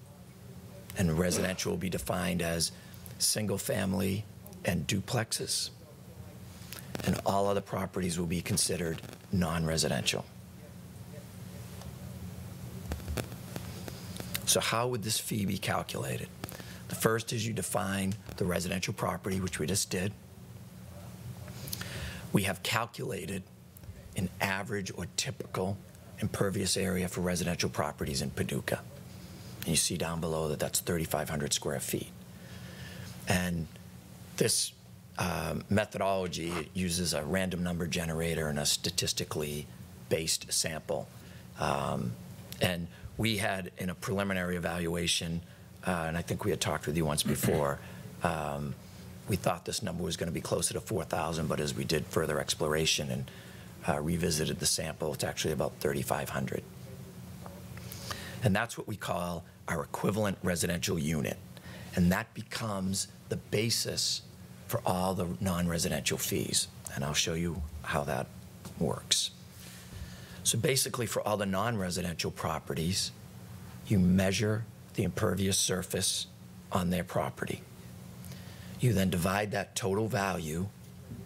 and residential will be defined as single family and duplexes. And all other properties will be considered non-residential. So how would this fee be calculated? The first is you define the residential property, which we just did. We have calculated an average or typical impervious area for residential properties in Paducah. And you see down below that that's 3,500 square feet. And this methodology uses a random number generator and a statistically based sample. And we had, in a preliminary evaluation, and I think we had talked with you once before, we thought this number was going to be closer to 4,000, but as we did further exploration and revisited the sample, it's actually about 3,500. And that's what we call our equivalent residential unit. And that becomes the basis for all the non-residential fees. And I'll show you how that works. So basically, for all the non-residential properties, you measure the impervious surface on their property. You then divide that total value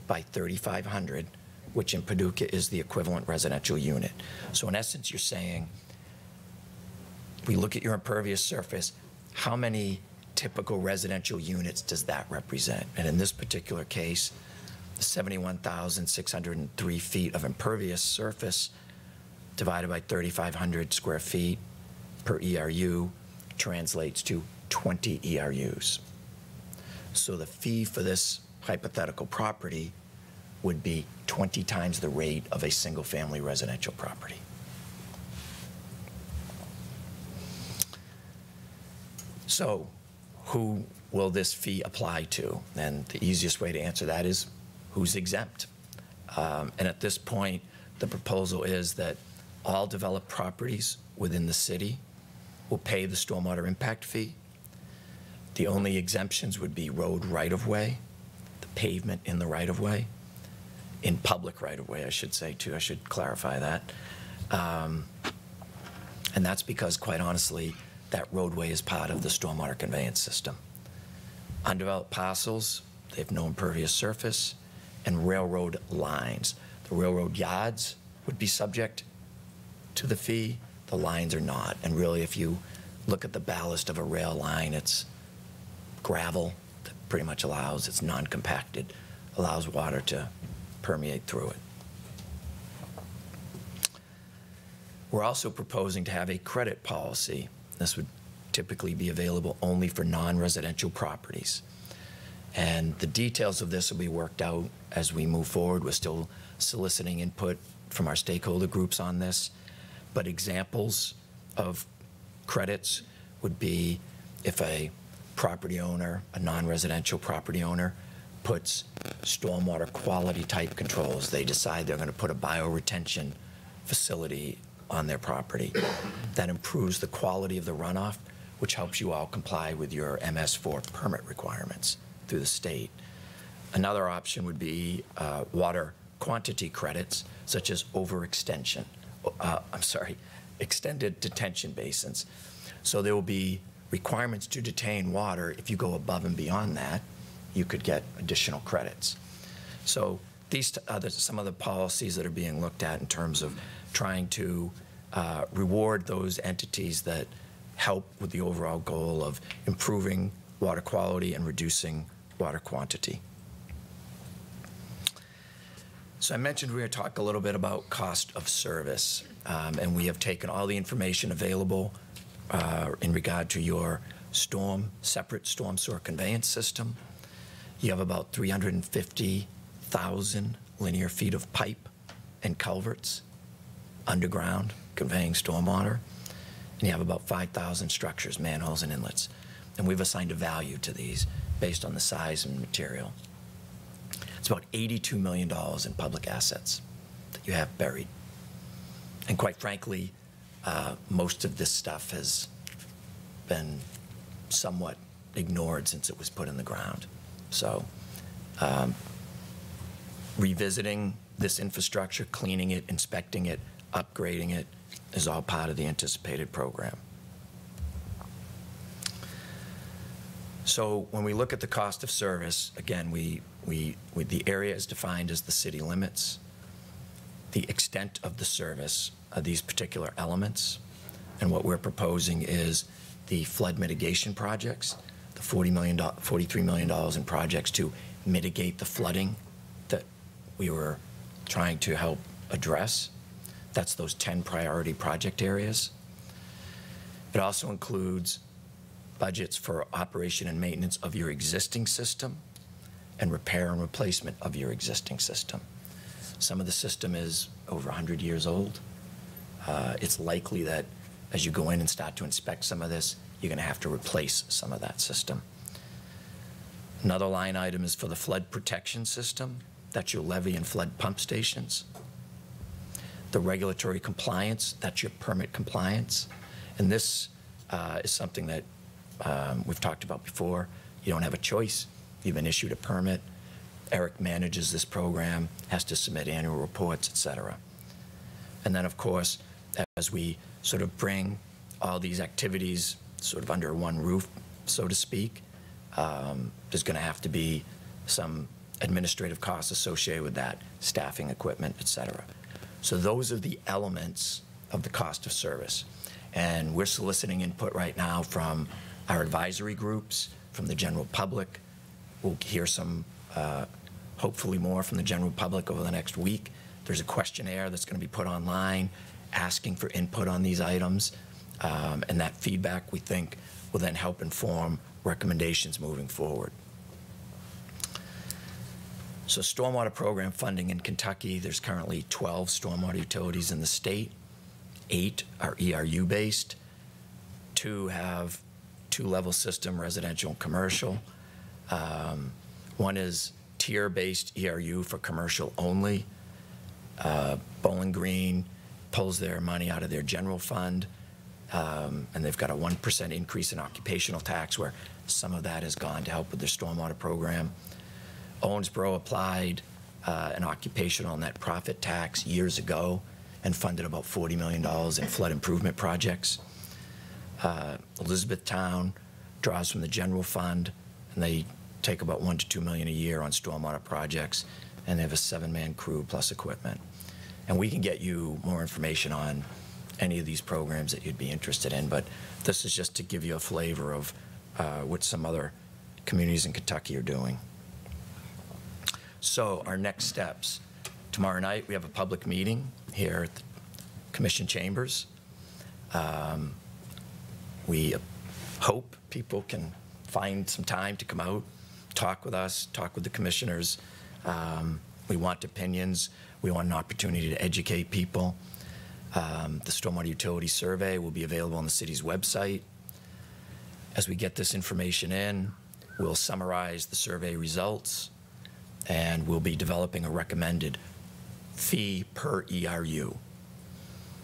by 3,500, which in Paducah is the equivalent residential unit. So in essence, you're saying, we look at your impervious surface, how many typical residential units does that represent? And in this particular case, 71,603 feet of impervious surface divided by 3,500 square feet per ERU translates to 20 ERUs. So the fee for this hypothetical property would be 20 times the rate of a single-family residential property. So who will this fee apply to? And the easiest way to answer that is who's exempt. And at this point, the proposal is that all developed properties within the city will pay the stormwater impact fee. The only exemptions would be road right-of-way, the pavement in the right-of-way, in public right-of-way, I should say, too. I should clarify that. And that's because, quite honestly, that roadway is part of the stormwater conveyance system. Undeveloped parcels, they have no impervious surface, and railroad lines. The railroad yards would be subject to the fee. The lines are not. And really, if you look at the ballast of a rail line, it's gravel that pretty much allows, it's non-compacted, allows water to permeate through it. We're also proposing to have a credit policy. This would typically be available only for non-residential properties. And the details of this will be worked out as we move forward. We're still soliciting input from our stakeholder groups on this. But examples of credits would be if a property owner, a non-residential property owner, puts stormwater quality type controls. They decide they're going to put a bioretention facility on their property. That improves the quality of the runoff, which helps you all comply with your MS4 permit requirements through the state. Another option would be water quantity credits, such as overextension. Extended detention basins. So there will be requirements to detain water. If you go above and beyond that, you could get additional credits. So these are some of the policies that are being looked at in terms of trying to reward those entities that help with the overall goal of improving water quality and reducing water quantity. So I mentioned we were going to talk a little bit about cost of service, and we have taken all the information available in regard to your separate storm sewer conveyance system. You have about 350,000 linear feet of pipe and culverts underground conveying stormwater, and you have about 5,000 structures, manholes, and inlets. And we've assigned a value to these based on the size and material. It's about $82 million in public assets that you have buried. And quite frankly, most of this stuff has been somewhat ignored since it was put in the ground. So revisiting this infrastructure, cleaning it, inspecting it, upgrading it is all part of the anticipated program. So when we look at the cost of service, again, the area is defined as the city limits. The extent of the service are these particular elements. And what we're proposing is the flood mitigation projects, the $43 million in projects to mitigate the flooding that we were trying to help address. That's those 10 priority project areas. It also includes budgets for operation and maintenance of your existing system and repair and replacement of your existing system. Some of the system is over 100 years old. It's likely that as you go in and start to inspect some of this, you're going to have to replace some of that system. Another line item is for the flood protection system. That's your levee and flood pump stations. The regulatory compliance, that's your permit compliance. And this is something that we've talked about before. You don't have a choice. You've been issued a permit. Eric manages this program, has to submit annual reports, et cetera. And then, of course, as we sort of bring all these activities sort of under one roof, so to speak, there's going to have to be some administrative costs associated with that, staffing, equipment, et cetera. So those are the elements of the cost of service. And we're soliciting input right now from our advisory groups, from the general public. We'll hear some, hopefully more from the general public over the next week. There's a questionnaire that's going to be put online asking for input on these items. And that feedback, we think, will then help inform recommendations moving forward. So stormwater program funding in Kentucky, there's currently 12 stormwater utilities in the state. 8 are ERU based. 2 have 2-level system, residential and commercial. One is tier-based ERU for commercial only. Bowling Green pulls their money out of their general fund, and they've got a 1% increase in occupational tax, where some of that has gone to help with their stormwater program. Owensboro applied an occupational net profit tax years ago and funded about $40 million in flood improvement projects. Elizabethtown draws from the general fund, and they take about $1 to $2 million a year on stormwater projects, and they have a 7-man crew plus equipment. And we can get you more information on any of these programs that you'd be interested in, but this is just to give you a flavor of what some other communities in Kentucky are doing. So our next steps. Tomorrow night we have a public meeting here at the Commission Chambers. We hope people can find some time to come out, talk with us, talk with the commissioners. We want opinions. We want an opportunity to educate people. The Stormwater Utility Survey will be available on the city's website. As we get this information in, we'll summarize the survey results, and we'll be developing a recommended fee per ERU.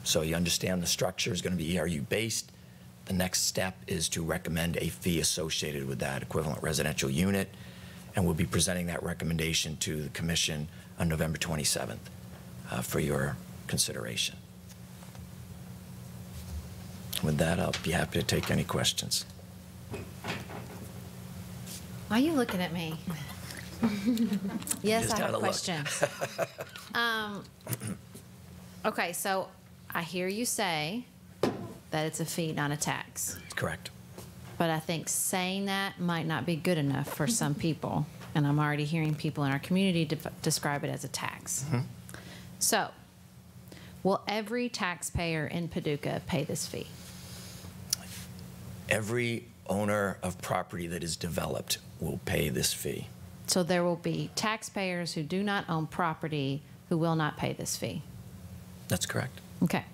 So you understand the structure is going to be ERU-based. The next step is to recommend a fee associated with that equivalent residential unit, and we'll be presenting that recommendation to the Commission on November 27th for your consideration. With that, I'll be happy to take any questions. Why are you looking at me? Yes, Just I have gotta a look. question. Okay, so I hear you say that it's a fee, not a tax. Correct. But I think saying that might not be good enough for some people. And I'm already hearing people in our community describe it as a tax. So, will every taxpayer in Paducah pay this fee? Every owner of property that is developed will pay this fee. So there will be taxpayers who do not own property who will not pay this fee? That's correct. Okay.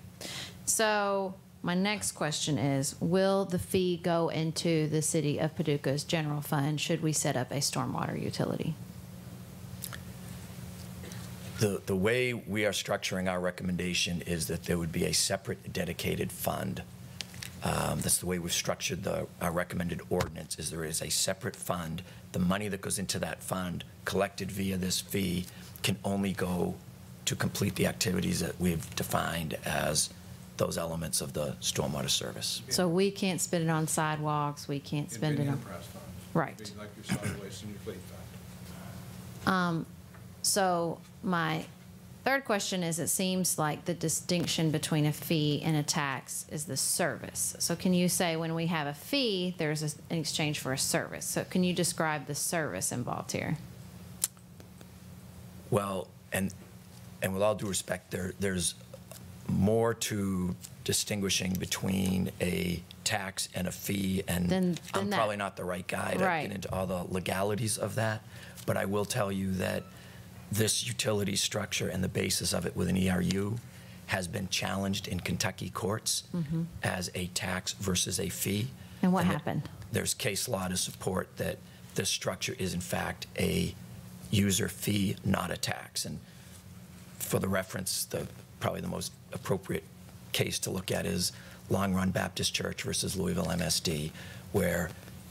So my next question is, will the fee go into the City of Paducah's general fund should we set up a stormwater utility? The way we are structuring our recommendation is that there would be a separate dedicated fund. That's the way we've structured our recommended ordinance, is there is a separate fund. The money that goes into that fund collected via this fee can only go to complete the activities that we've defined as those elements of the stormwater service. So we can't spend it on sidewalks, we can't spend it on... Right. Like your solid waste and your fleet fund. So my third question is, it seems like the distinction between a fee and a tax is the service. So can you say when we have a fee, there's an exchange for a service? So can you describe the service involved here? Well, and with all due respect, there's more to distinguishing between a tax and a fee, and Then I'm that- probably not the right guy to Right. get into all the legalities of that, but I will tell you that this utility structure and the basis of it with an ERU has been challenged in Kentucky courts as a tax versus a fee. And what happened? There's case law to support that this structure is in fact a user fee, not a tax. And for the reference, probably the most appropriate case to look at is Long Run Baptist Church versus Louisville MSD, where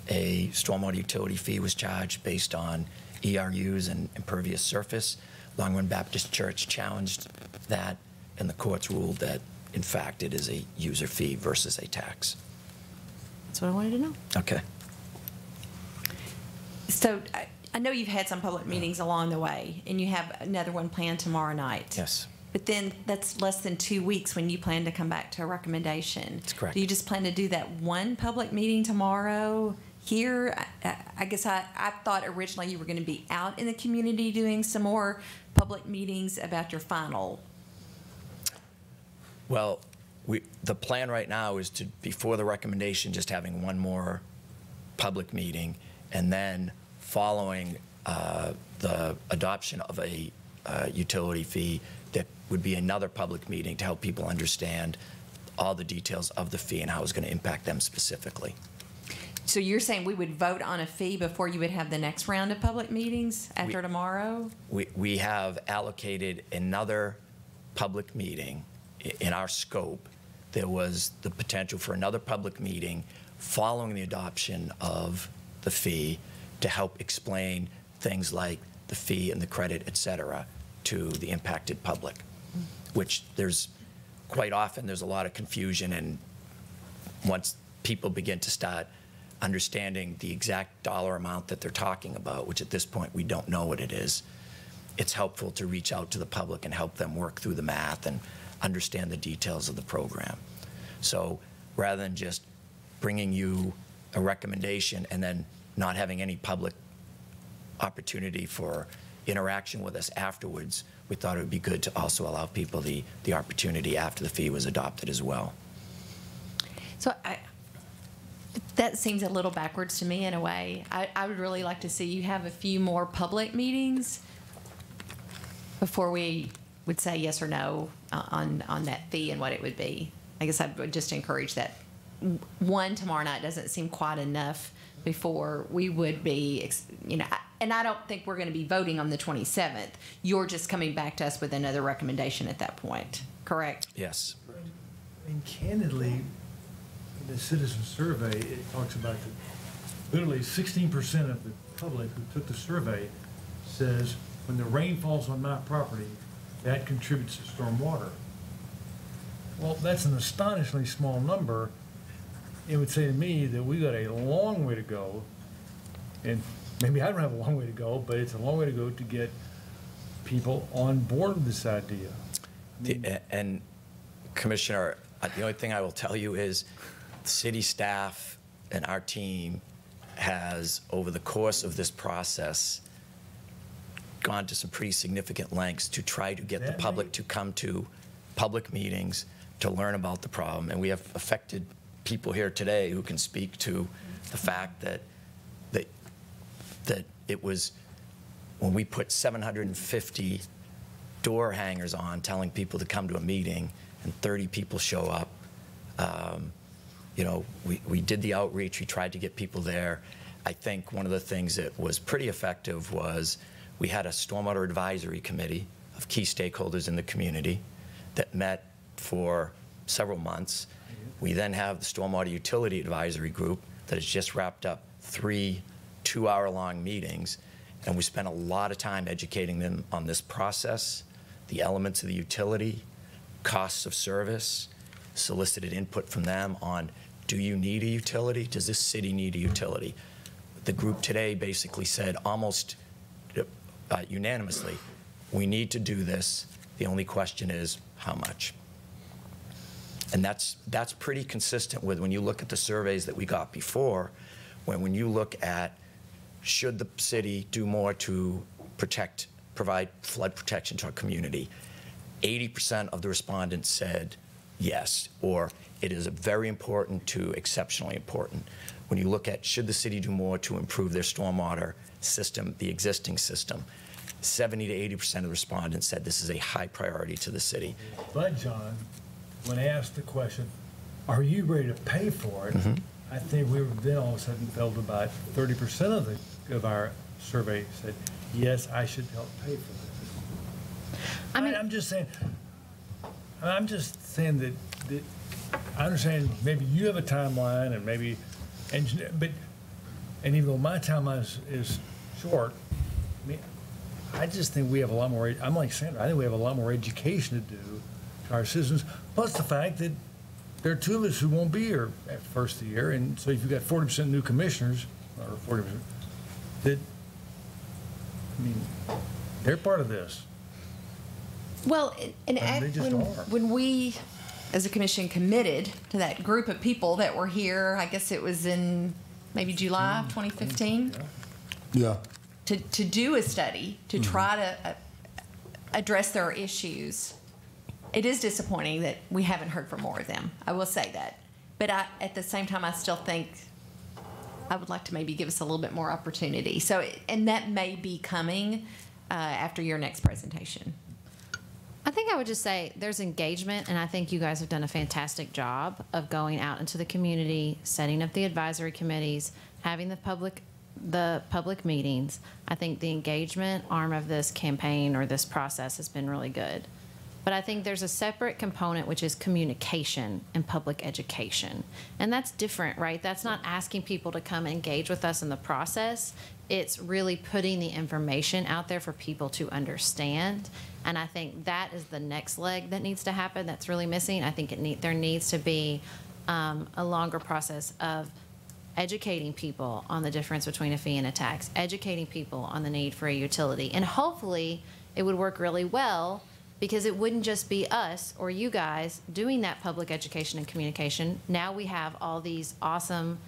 a stormwater utility fee was charged based on ERUs and impervious surface. Long Run Baptist Church challenged that, and the courts ruled that, in fact, it is a user fee versus a tax. That's what I wanted to know. Okay. So I know you've had some public meetings along the way, and you have another one planned tomorrow night. Yes. But then that's less than 2 weeks when you plan to come back to a recommendation. That's correct. Do you just plan to do that one public meeting tomorrow here? I guess I thought originally you were going to be out in the community doing some more public meetings about your final. Well, the plan right now is to, before the recommendation, just having one more public meeting, and then following the adoption of a utility fee, that would be another public meeting to help people understand all the details of the fee and how it's going to impact them specifically. So you're saying we would vote on a fee before you would have the next round of public meetings after tomorrow? We have allocated another public meeting in our scope. There was the potential for another public meeting following the adoption of the fee to help explain things like the fee and the credit, et cetera, to the impacted public, which there's quite often there's a lot of confusion, and once people begin to start understanding the exact dollar amount that they're talking about, which at this point we don't know what it is, it's helpful to reach out to the public and help them work through the math and understand the details of the program. So rather than just bringing you a recommendation and then not having any public opportunity for interaction with us afterwards, we thought it would be good to also allow people the opportunity after the fee was adopted as well. So that seems a little backwards to me in a way. I would really like to see you have a few more public meetings before we would say yes or no on that fee and what it would be. I guess I would just encourage that. One tomorrow night doesn't seem quite enough before we would be, and and I don't think we're going to be voting on the 27th. You're just coming back to us with another recommendation at that point, correct? Yes. I mean, candidly, the citizen survey, it talks about the, literally 16% of the public who took the survey says, when the rain falls on my property, that contributes to stormwater. Well, that's an astonishingly small number. It would say to me that we got a long way to go, and maybe I don't have a long way to go, but it's a long way to go to get people on board with this idea. And Commissioner, the only thing I will tell you is the city staff and our team has, over the course of this process, gone to some pretty significant lengths to try to get the public to come to public meetings to learn about the problem. And we have affected people here today who can speak to the fact that it was when we put 750 door hangers on telling people to come to a meeting and 30 people show up. You know, we did the outreach, we tried to get people there. I think one of the things that was pretty effective was we had a Stormwater Advisory Committee of key stakeholders in the community that met for several months. We then have the Stormwater Utility Advisory Group that has just wrapped up 3 two-hour-long meetings, and we spent a lot of time educating them on this process, the elements of the utility, costs of service, solicited input from them on, do you need a utility? Does this city need a utility? The group today basically said almost unanimously, we need to do this. The only question is how much. And that's pretty consistent with when you look at the surveys that we got before, when you look at should the city do more to provide flood protection to our community, 80% of the respondents said yes, or it is very important to exceptionally important. When you look at should the city do more to improve their stormwater system, the existing system, 70 to 80% of the respondents said this is a high priority to the city. But John, when asked the question, are you ready to pay for it? Mm-hmm. I think we were then all of a sudden felt about 30% of our survey said, yes, I should help pay for this. I'm just saying that I understand maybe you have a timeline and maybe engineer, and even though my timeline is short, I just think we have a lot more, I'm like Sandra, I think we have a lot more education to do to our citizens, plus the fact that there are 2 of us who won't be here at first of the year, and so if you've got 40% new commissioners, or 40%, that, I mean, they're part of this. Well, and when we, as a commission, committed to that group of people that were here, I guess it was in maybe July of 2015? Yeah. To do a study, to try to address their issues. It is disappointing that we haven't heard from more of them. I will say that. But at the same time, I still think I would like to maybe give us a little bit more opportunity. So, and that may be coming after your next presentation. I think I would just say there's engagement, and I think you guys have done a fantastic job of going out into the community, setting up the advisory committees, having the public meetings. I think the engagement arm of this campaign or this process has been really good. But I think there's a separate component, which is communication and public education. And that's different, right? That's not asking people to come engage with us in the process. It's really putting the information out there for people to understand. And I think that is the next leg that needs to happen that's really missing. I think there needs to be a longer process of educating people on the difference between a fee and a tax, educating people on the need for a utility. And hopefully it would work really well, because it wouldn't just be us or you guys doing that public education and communication. Now we have all these awesome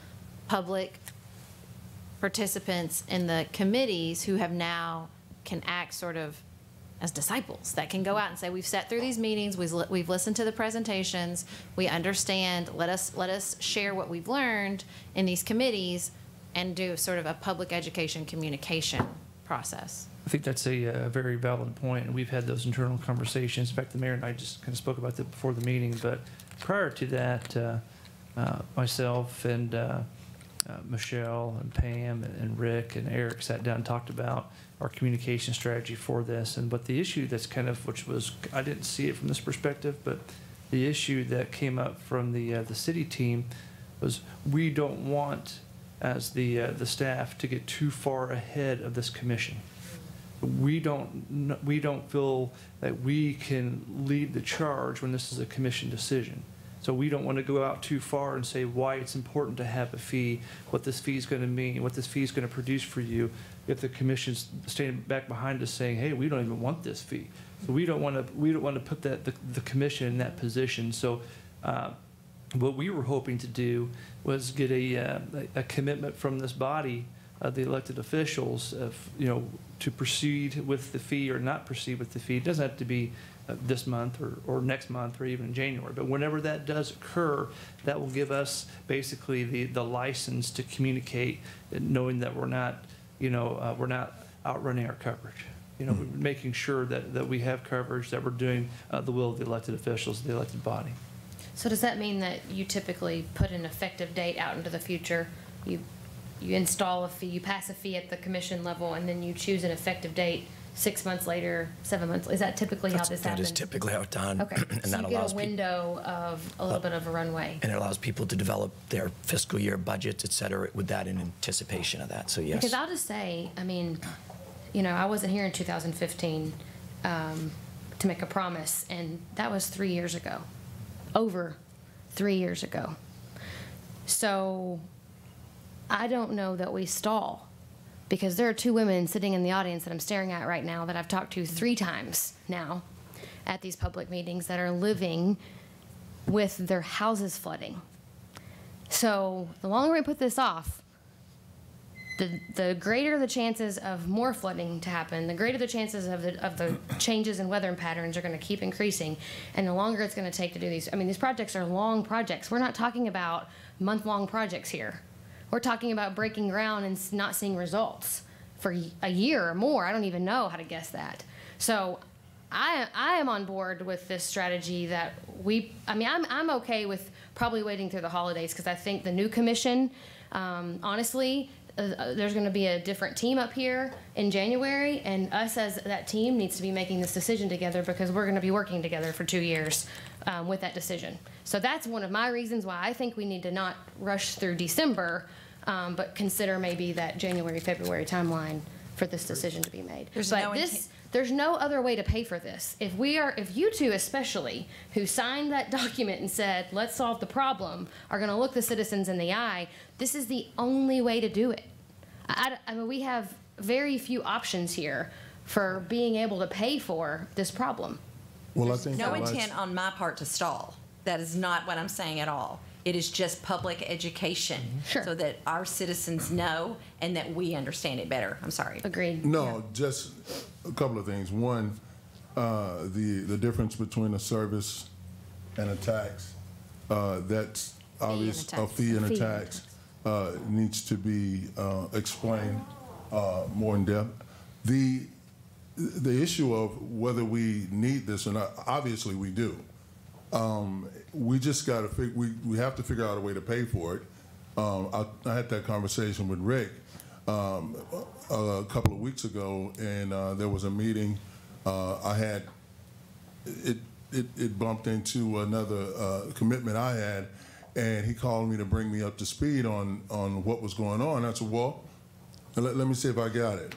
public participants in the committees who have now can act sort of as disciples that can go out and say, we've sat through these meetings, we've listened to the presentations, we understand, let us share what we've learned in these committees and do sort of a public education communication process. I think that's a very valid point, and we've had those internal conversations. In fact, the mayor and I just kind of spoke about that before the meeting, but prior to that, myself and Michelle and Pam and Rick and Eric sat down and talked about our communication strategy for this. But the issue that's which was, I didn't see it from this perspective, but the issue that came up from the city team was we don't want, as the staff, to get too far ahead of this commission. We don't feel that we can lead the charge when this is a commission decision. So we don't want to go out too far and say why it's important to have a fee, what this fee is going to mean, what this fee is going to produce for you, if the commission's standing back behind us saying, hey, we don't even want this fee. So we don't want to put the commission in that position. So what we were hoping to do was get a commitment from this body, the elected officials, to proceed with the fee or not proceed with the fee. It doesn't have to be this month or next month or even in January, but whenever that does occur, that will give us basically the license to communicate, knowing that we're not outrunning our coverage. Making sure that we have coverage, that we're doing the will of the elected officials, the elected body. So does that mean that you typically put an effective date out into the future? You install a fee, you pass a fee at the commission level, and then you choose an effective date 6 months later, 7 months? Is that typically how this happens? That is typically how it's done. Okay, and so that you allows get a window of a little bit of a runway. And it allows people to develop their fiscal year budgets, et cetera, with that in anticipation of that. So yes. Because I'll just say, I mean, I wasn't here in 2015 to make a promise, and that was 3 years ago, over 3 years ago. So I don't know that we stall, because there are two women sitting in the audience that I'm staring at right now that I've talked to 3 times now at these public meetings that are living with their houses flooding. So the longer we put this off, the greater the chances of more flooding to happen, the greater the chances of the changes in weather patterns are going to keep increasing, and the longer it's going to take to do these. I mean, these projects are long projects. We're not talking about month-long projects here. We're talking about breaking ground and not seeing results for a year or more. I don't even know how to guess that. So I am on board with this strategy that I'm okay with probably waiting through the holidays, because I think the new commission, honestly, there's going to be a different team up here in January, and us as that team needs to be making this decision together, because we're going to be working together for 2 years with that decision. So that's one of my reasons why I think we need to not rush through December, but consider maybe that January, February timeline for this decision to be made. There's no other way to pay for this. If you two especially, who signed that document and said, let's solve the problem, are going to look the citizens in the eye, this is the only way to do it. I mean, we have very few options here for being able to pay for this problem. Well, I think no intent on my part to stall. That is not what I'm saying at all. It is just public education, so that our citizens know and that we understand it better. I'm sorry. Agreed. No, just a couple of things. One, the difference between a service and a tax, that's obvious. A fee and a tax needs to be explained more in depth. The issue of whether we need this or not, obviously we do. We just got to we have to figure out a way to pay for it. I had that conversation with Rick a couple of weeks ago, and there was a meeting. I had it bumped into another commitment I had, and he called me to bring me up to speed on what was going on. I said, well, let me see if I got it.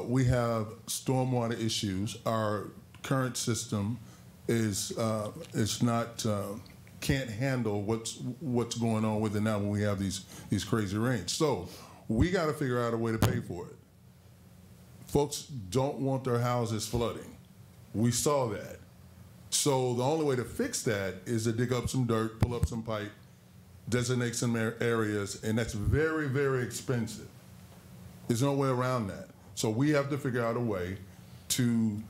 We have stormwater issues. Our current system is not can't handle what's going on with it now when we have these crazy rains. So we got to figure out a way to pay for it. Folks don't want their houses flooding. We saw that. So the only way to fix that is to dig up some dirt, pull up some pipe, designate some areas, and that's very, very expensive. There's no way around that. So we have to figure out a way to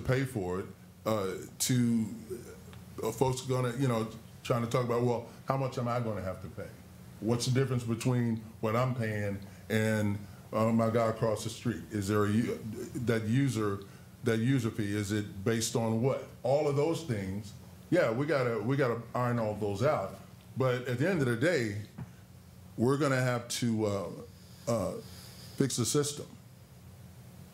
pay for it. Folks are gonna, trying to talk about, well, how much am I gonna have to pay? What's the difference between what I'm paying and my guy across the street? Is there that user fee? Is it based on what? All of those things. Yeah, we gotta iron all those out. But at the end of the day, we're going to have to fix the system.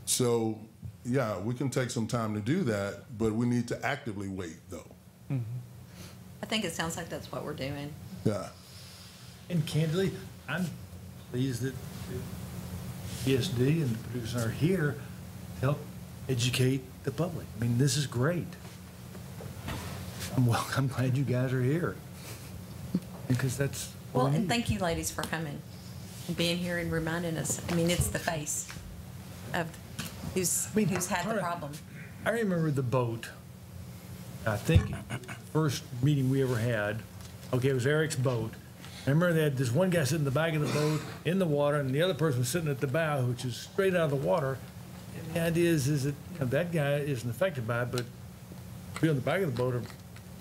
So, yeah, we can take some time to do that, but we need to actively wait, though. I think it sounds like that's what we're doing. Yeah. And candidly, I'm pleased that the ESD and the producers are here to help educate the public. I mean, this is great. I'm glad you guys are here. Because that's Well, what we and need. thank you, ladies, for coming and being here and reminding us. I mean, it's the face of who's had the problem. I remember the boat. I think first meeting we ever had, okay, it was Eric's boat. I remember they had this one guy sitting in the back of the boat in the water, and the other person was sitting at the bow, which is straight out of the water. And the idea is that that guy isn't affected by it, but people on the back of the boat are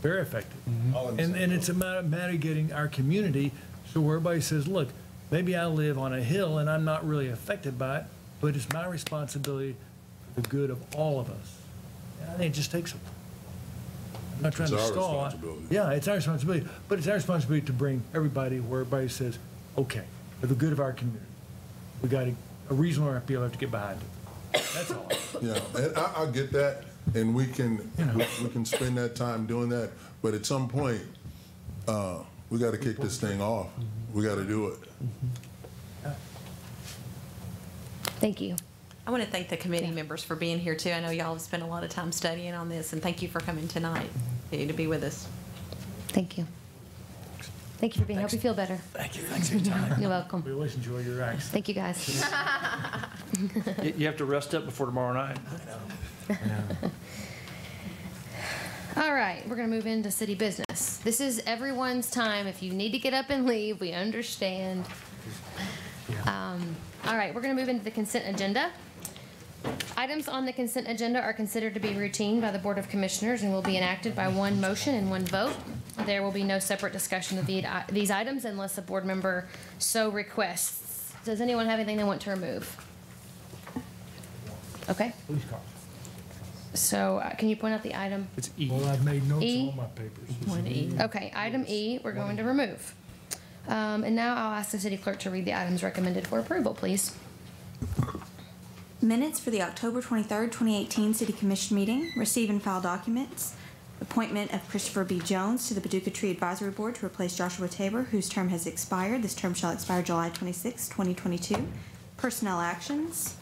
very affected. And it's a matter of getting our community so where everybody says, look, maybe I live on a hill and I'm not really affected by it, but it's my responsibility for the good of all of us. And I think it just takes I'm not trying to stall. Yeah, it's our responsibility, but it's our responsibility to bring everybody where everybody says, okay, for the good of our community. We got a reasonable people have to get behind it. That's all. Yeah, and I get that, and we can we can spend that time doing that. But at some point, we got to kick this thing off. We got to do it. Thank you. I want to thank the committee members for being here too. I know y'all have spent a lot of time studying on this, and thank you for coming tonight to be with us. Thank you. Thank you for being here. Hope you feel better. Thank you. Thanks for your time. You're welcome. We always enjoy your accent. Thank you, guys. You have to rest up before tomorrow night. All right, we're going to move into city business. This is everyone's time. If you need to get up and leave, we understand. All right, we're going to move into the consent agenda. Items on the consent agenda are considered to be routine by the Board of Commissioners and will be enacted by one motion and one vote. There will be no separate discussion of these items unless a board member so requests. Does anyone have anything they want to remove? Okay. Police cars. So can you point out the item? It's E. Well, I've made notes E? on all my papers. One E. Okay, item E, we're going to remove. And now I'll ask the city clerk to read the items recommended for approval, please. Minutes for the October 23rd, 2018 City Commission meeting. Receive and file documents. Appointment of Christopher B. Jones to the Paducah Tree Advisory Board to replace Joshua Tabor, whose term has expired. This term shall expire July 26, 2022. Personnel actions.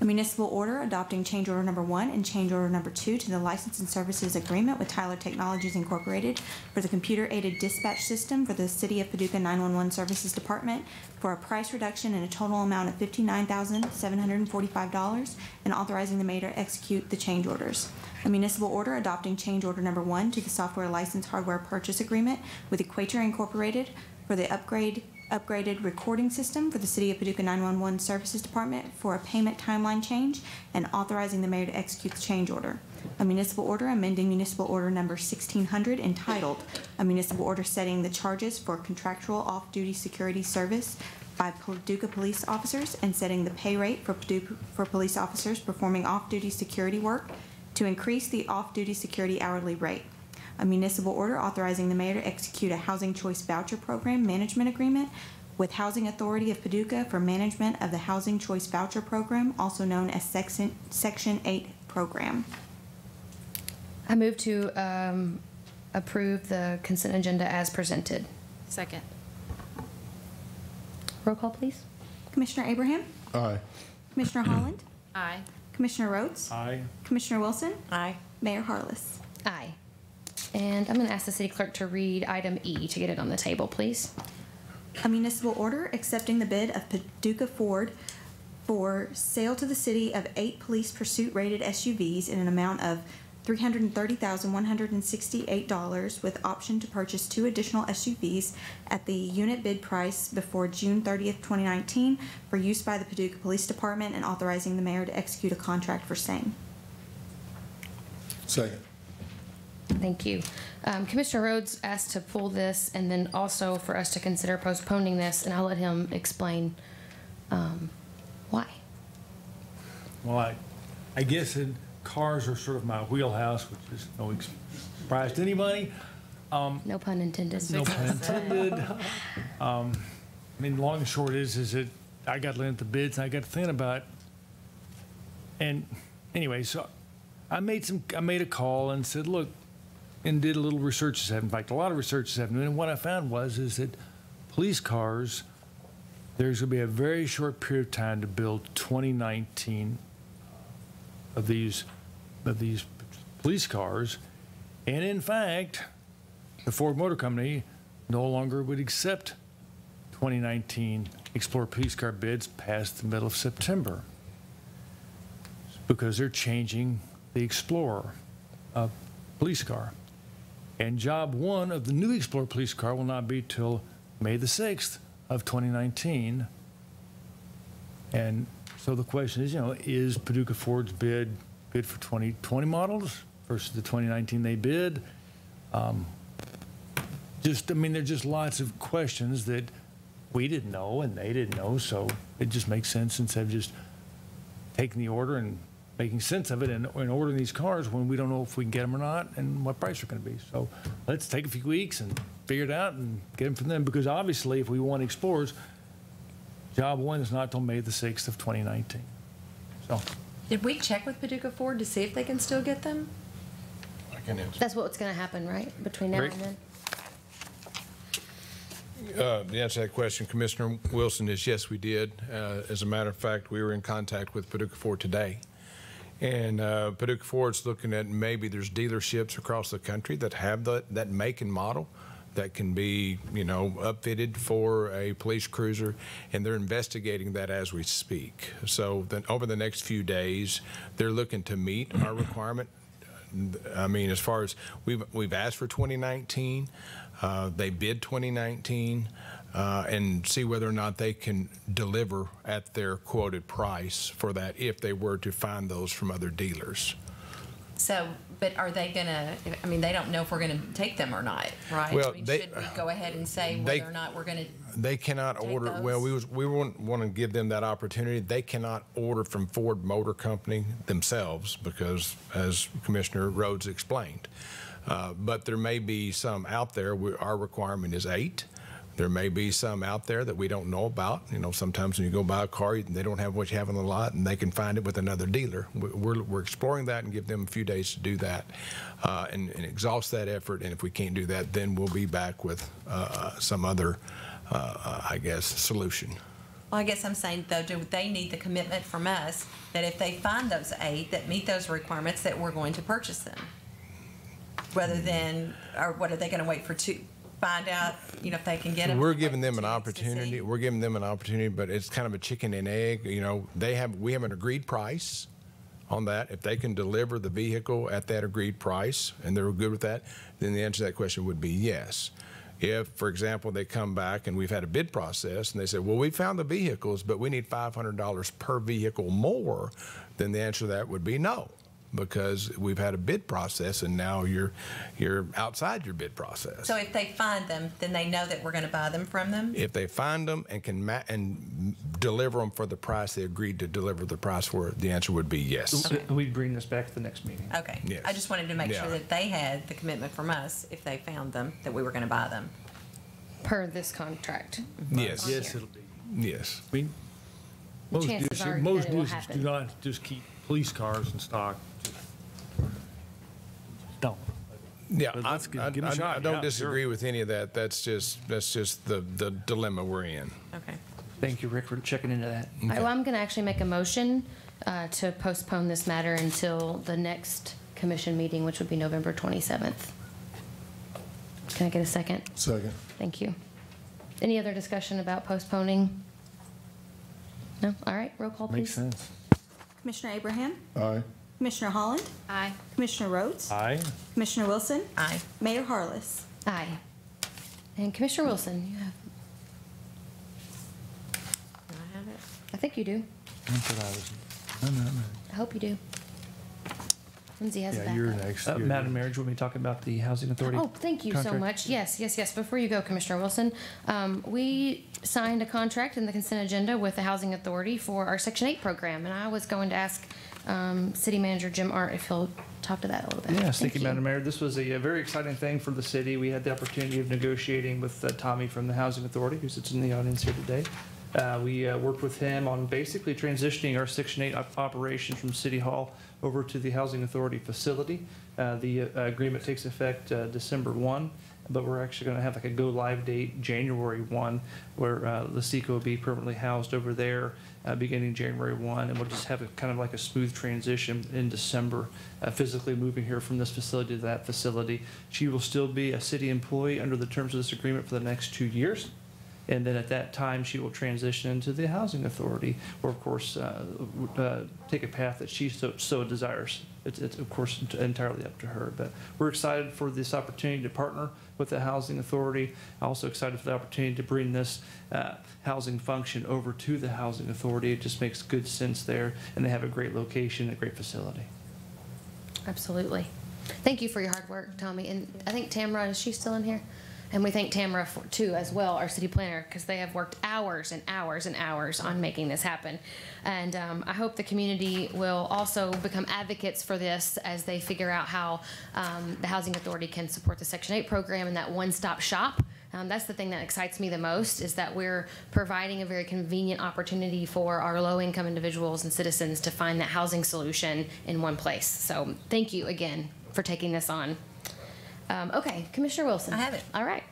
A municipal order adopting change order number 1 and change order number 2 to the license and services agreement with Tyler Technologies Incorporated for the computer-aided dispatch system for the City of Paducah 911 Services Department for a price reduction in a total amount of $59,745 and authorizing the mayor to execute the change orders. A municipal order adopting change order number 1 to the software license hardware purchase agreement with Equator Incorporated for the upgraded recording system for the City of Paducah 911 Services Department for a payment timeline change and authorizing the mayor to execute the change order. A municipal order amending municipal order number 1600 entitled A Municipal Order Setting the Charges for Contractual Off-Duty Security Service by Paducah Police Officers and setting the pay rate for police officers performing off-duty security work to increase the off-duty security hourly rate. A municipal order authorizing the mayor to execute a Housing Choice Voucher Program management agreement with Housing Authority of Paducah for management of the Housing Choice Voucher Program, also known as Section 8 program. I move to approve the consent agenda as presented. Second. Roll call, please. Commissioner Abraham? Aye. Commissioner Holland? Aye. Commissioner Rhodes? Aye. Commissioner Wilson? Aye. Mayor Harless? Aye. And I'm going to ask the city clerk to read item E to get it on the table, please. A municipal order accepting the bid of Paducah Ford for sale to the city of 8 police pursuit rated SUVs in an amount of $330,168 with option to purchase 2 additional SUVs at the unit bid price before June 30th, 2019 for use by the Paducah Police Department and authorizing the mayor to execute a contract for same. Second. Thank you. Commissioner Rhodes asked to pull this and then also for us to consider postponing this, and I'll let him explain why. Well, I guess cars are sort of my wheelhouse, which is no surprise to anybody. No pun intended. No pun intended. I mean, long and short is that I got looking at the bids and I got thinking about, and anyway, so I made a call and said, look, and did a little research this afternoon. In fact, a lot of research this afternoon. And what I found is that police cars, there's going to be a very short period of time to build 2019 of these police cars. And in fact, the Ford Motor Company no longer would accept 2019 Explorer police car bids past the middle of September because they're changing the Explorer police car. And job one of the new Explorer police car will not be till May the 6th of 2019. And so the question is, is Paducah Ford's bid for 2020 models versus the 2019 they bid? There's just lots of questions that we didn't know and they didn't know, so it just makes sense instead of just taking the order and making sense of it and ordering these cars when we don't know if we can get them or not and what price they're going to be. So let's take a few weeks and figure it out and get them from them, because obviously if we want Explorers, job one is not till May the 6th of 2019. So. Did we check with Paducah Ford to see if they can still get them? I can answer. That's what's going to happen, right, between now and then? The answer to that question, Commissioner Wilson, is yes, we did. As a matter of fact, we were in contact with Paducah Ford today. And Paducah Ford's looking at maybe there's dealerships across the country that have that make and model that can be, upfitted for a police cruiser, and they're investigating that as we speak. So then over the next few days, they're looking to meet our requirement. I mean, as far as we've asked for 2019, they bid 2019, and see whether or not they can deliver at their quoted price for that if they were to find those from other dealers. So, but are they gonna, they don't know if we're gonna take them or not, right? Well, should we go ahead and say whether or not we're gonna They cannot order, those? well, we want to give them that opportunity. They cannot order from Ford Motor Company themselves because, as Commissioner Rhodes explained, but there may be some out there. Our requirement is 8. There may be some out there that we don't know about. Sometimes when you go buy a car, they don't have what you have on the lot, and they can find it with another dealer. We're exploring that and give them a few days to do that and exhaust that effort. And if we can't do that, then we'll be back with some other, solution. Well, I guess I'm saying, though, do they need the commitment from us that if they find those 8 that meet those requirements, that we're going to purchase them? Rather than, or what, are they going to wait for 2? Find out, if they can get them. We're giving them an opportunity. We're giving them an opportunity, but it's kind of a chicken and egg. We have an agreed price on that. If they can deliver the vehicle at that agreed price and they're good with that, then the answer to that question would be yes. If, for example, they come back and we've had a bid process and they say, well, we found the vehicles, but we need $500 per vehicle more, then the answer to that would be no, because we've had a bid process and now you're outside your bid process. So if they find them, then they know that we're going to buy them from them? If they find them and can and deliver them for the price they agreed to deliver the price for, the answer would be yes. Okay. We'd bring this back to the next meeting. Okay. Yes. I just wanted to make sure that they had the commitment from us, if they found them, that we were going to buy them. Per this contract. Yes. Yes, it'll be. Yes. Most Chances are dealerships, most that it will dealerships happen. do not just keep police cars in stock. Just don't. Yeah, But let's give 'em a I shot. don't Yeah, disagree with any of that. That's just the dilemma we're in. Okay. Thank you, Rick, for checking into that. All right, well, I'm going to actually make a motion to postpone this matter until the next commission meeting, which would be November 27th. Can I get a second? Second. Thank you. Any other discussion about postponing? No? All right, roll call, please. Makes sense. Commissioner Abraham? Aye. Commissioner Holland? Aye. Commissioner Rhodes? Aye. Commissioner Wilson? Aye. Mayor Harless? Aye. And Commissioner Wilson, you have, Do I have it? I think you do. No. I hope you do. Lindsay has a Yeah, backup. you're next. Madam Mayor, do you want me to talk about the Housing Authority? Oh, thank you so contract? much. Yes. Before you go, Commissioner Wilson, we signed a contract in the consent agenda with the Housing Authority for our Section 8 program, and I was going to ask City Manager Jim Arndt, if he'll talk to that a little bit. Yes, thank you, Madam Mayor. This was a very exciting thing for the city. We had the opportunity of negotiating with Tommy from the Housing Authority, who sits in the audience here today. We worked with him on basically transitioning our Section 8 operations from City Hall over to the Housing Authority facility. The agreement takes effect December 1, but we're actually going to have like a go-live date, January 1, where LaSeco will be permanently housed over there beginning January 1, and we'll just have a kind of like a smooth transition in December, physically moving here from this facility to that facility. She will still be a city employee under the terms of this agreement for the next 2 years. And then at that time, she will transition into the Housing Authority, or of course, take a path that she so desires. It's of course entirely up to her. But we're excited for this opportunity to partner with the Housing Authority. Also excited for the opportunity to bring this housing function over to the Housing Authority. It just makes good sense there, and they have a great location, a great facility. Absolutely. Thank you for your hard work, Tommy. And I think Tamara, is she still in here? And we thank Tamara too, as well, our city planner, because they have worked hours and hours and hours on making this happen. And I hope the community will also become advocates for this as they figure out how the Housing Authority can support the Section 8 program and that one-stop shop. That's the thing that excites me the most, is that we're providing a very convenient opportunity for our low-income individuals and citizens to find that housing solution in one place. So thank you again for taking this on. Okay, Commissioner Wilson. I have it. All right.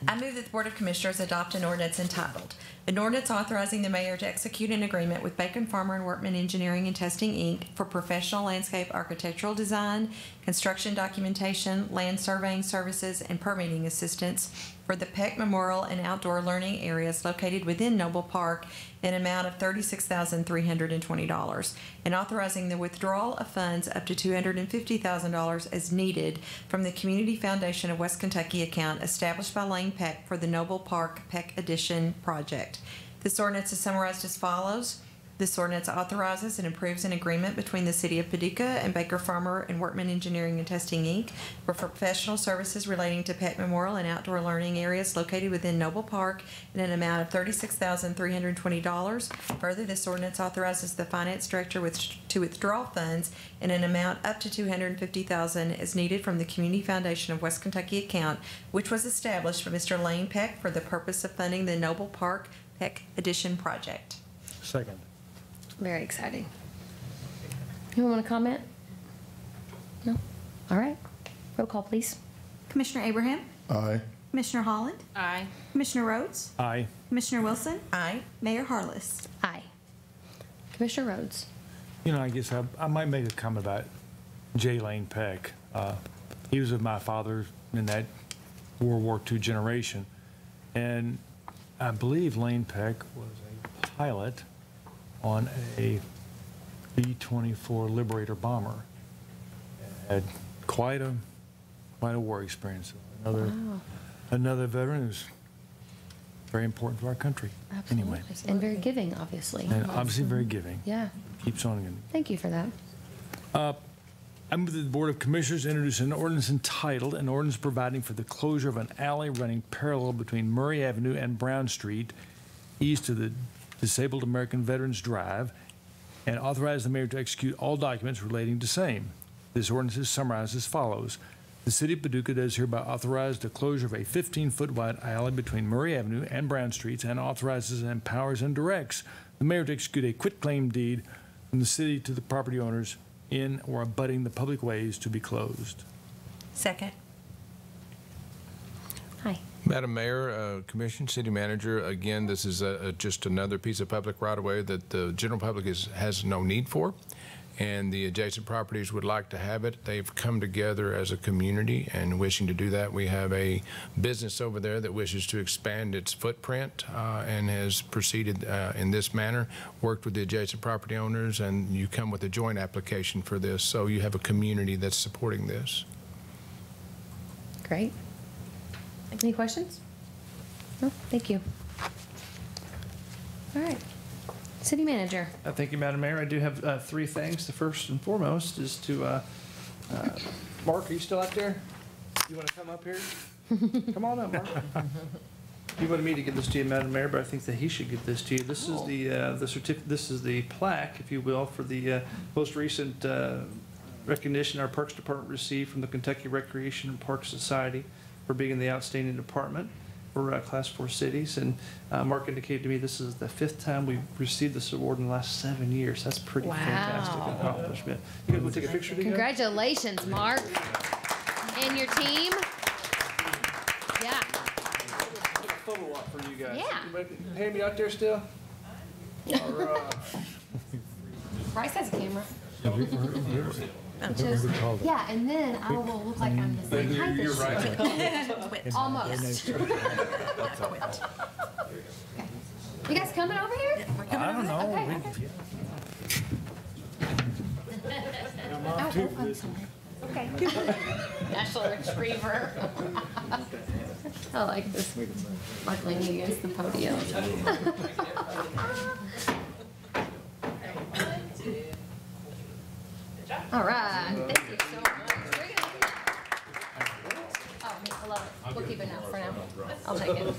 I move that the Board of Commissioners adopt an ordinance entitled, an ordinance authorizing the mayor to execute an agreement with Bacon Farmer and Workman Engineering and Testing, Inc. for professional landscape architectural design, construction documentation, land surveying services, and permitting assistance for the Peck Memorial and outdoor learning areas located within Noble Park in an amount of $36,320, and authorizing the withdrawal of funds up to $250,000 as needed from the Community Foundation of West Kentucky account established by Lane Peck for the Noble Park Peck Addition project. This ordinance is summarized as follows. This ordinance authorizes and approves an agreement between the City of Paducah and Baker Farmer and Workman Engineering and Testing, Inc. for professional services relating to Peck Memorial and outdoor learning areas located within Noble Park in an amount of $36,320. Further, this ordinance authorizes the Finance Director to withdraw funds in an amount up to $250,000 as needed from the Community Foundation of West Kentucky account, which was established by Mr. Lane Peck for the purpose of funding the Noble Park Peck Addition project. Second. Very exciting. Anyone want to comment? No? All right. Roll call, please. Commissioner Abraham? Aye. Commissioner Holland? Aye. Commissioner Rhodes? Aye. Commissioner Wilson? Aye. Mayor Harless? Aye. Commissioner Rhodes. You know, I guess I might make a comment about J. Lane Peck. He was with my father in that World War II generation. And I believe Lane Peck was a pilot on a B-24 Liberator bomber. Had quite a war experience. Another veteran who's very important to our country. Absolutely. Anyway. And very giving, obviously. And obviously very giving. Yeah. Keeps on again. Thank you for that. I move that the Board of Commissioners introduce an ordinance entitled, an ordinance providing for the closure of an alley running parallel between Murray Avenue and Brown Street, east of the Disabled American Veterans Drive, and authorize the mayor to execute all documents relating to same. This ordinance is summarized as follows. The City of Paducah does hereby authorize the closure of a 15-foot wide alley between Murray Avenue and Brown Streets, and authorizes and empowers and directs the mayor to execute a quitclaim deed from the city to the property owners in or abutting the public ways to be closed. Second. Hi. Madam Mayor, Commission, City Manager, again, this is just another piece of public right-of-way that the general public has no need for, and the adjacent properties would like to have it. They've come together as a community and wishing to do that. We have a business over there that wishes to expand its footprint and has proceeded in this manner, worked with the adjacent property owners, and you come with a joint application for this, so you have a community that's supporting this. Great. Any questions? No? Thank you. All right. City Manager. Thank you, Madam Mayor. I do have three things. The first and foremost is to, Mark, are you still out there? You want to come up here? Come on up, Mark. He wanted me to get this to you, Madam Mayor, but I think that he should get this to you. This is this is the plaque, if you will, for the most recent recognition our Parks Department received from the Kentucky Recreation and Parks Society for being in the outstanding department for Class 4 cities. And Mark indicated to me this is the 5th time we've received this award in the last 7 years. That's pretty fantastic accomplishment. You guys want to take a picture together? Congratulations, Mark. And your team. Yeah. Photo op for you guys. Yeah. You hand me out there still? All right. Bryce has a camera. Yeah, and then I will look like I'm the same height You're as right. you. Almost. You guys coming over here? I don't know. Okay. I'm sorry. Okay. National Retriever. I like this. Like leaning against the podium. All right. Thank you so much. Oh, I love it. We'll keep it now for now. I'll take it.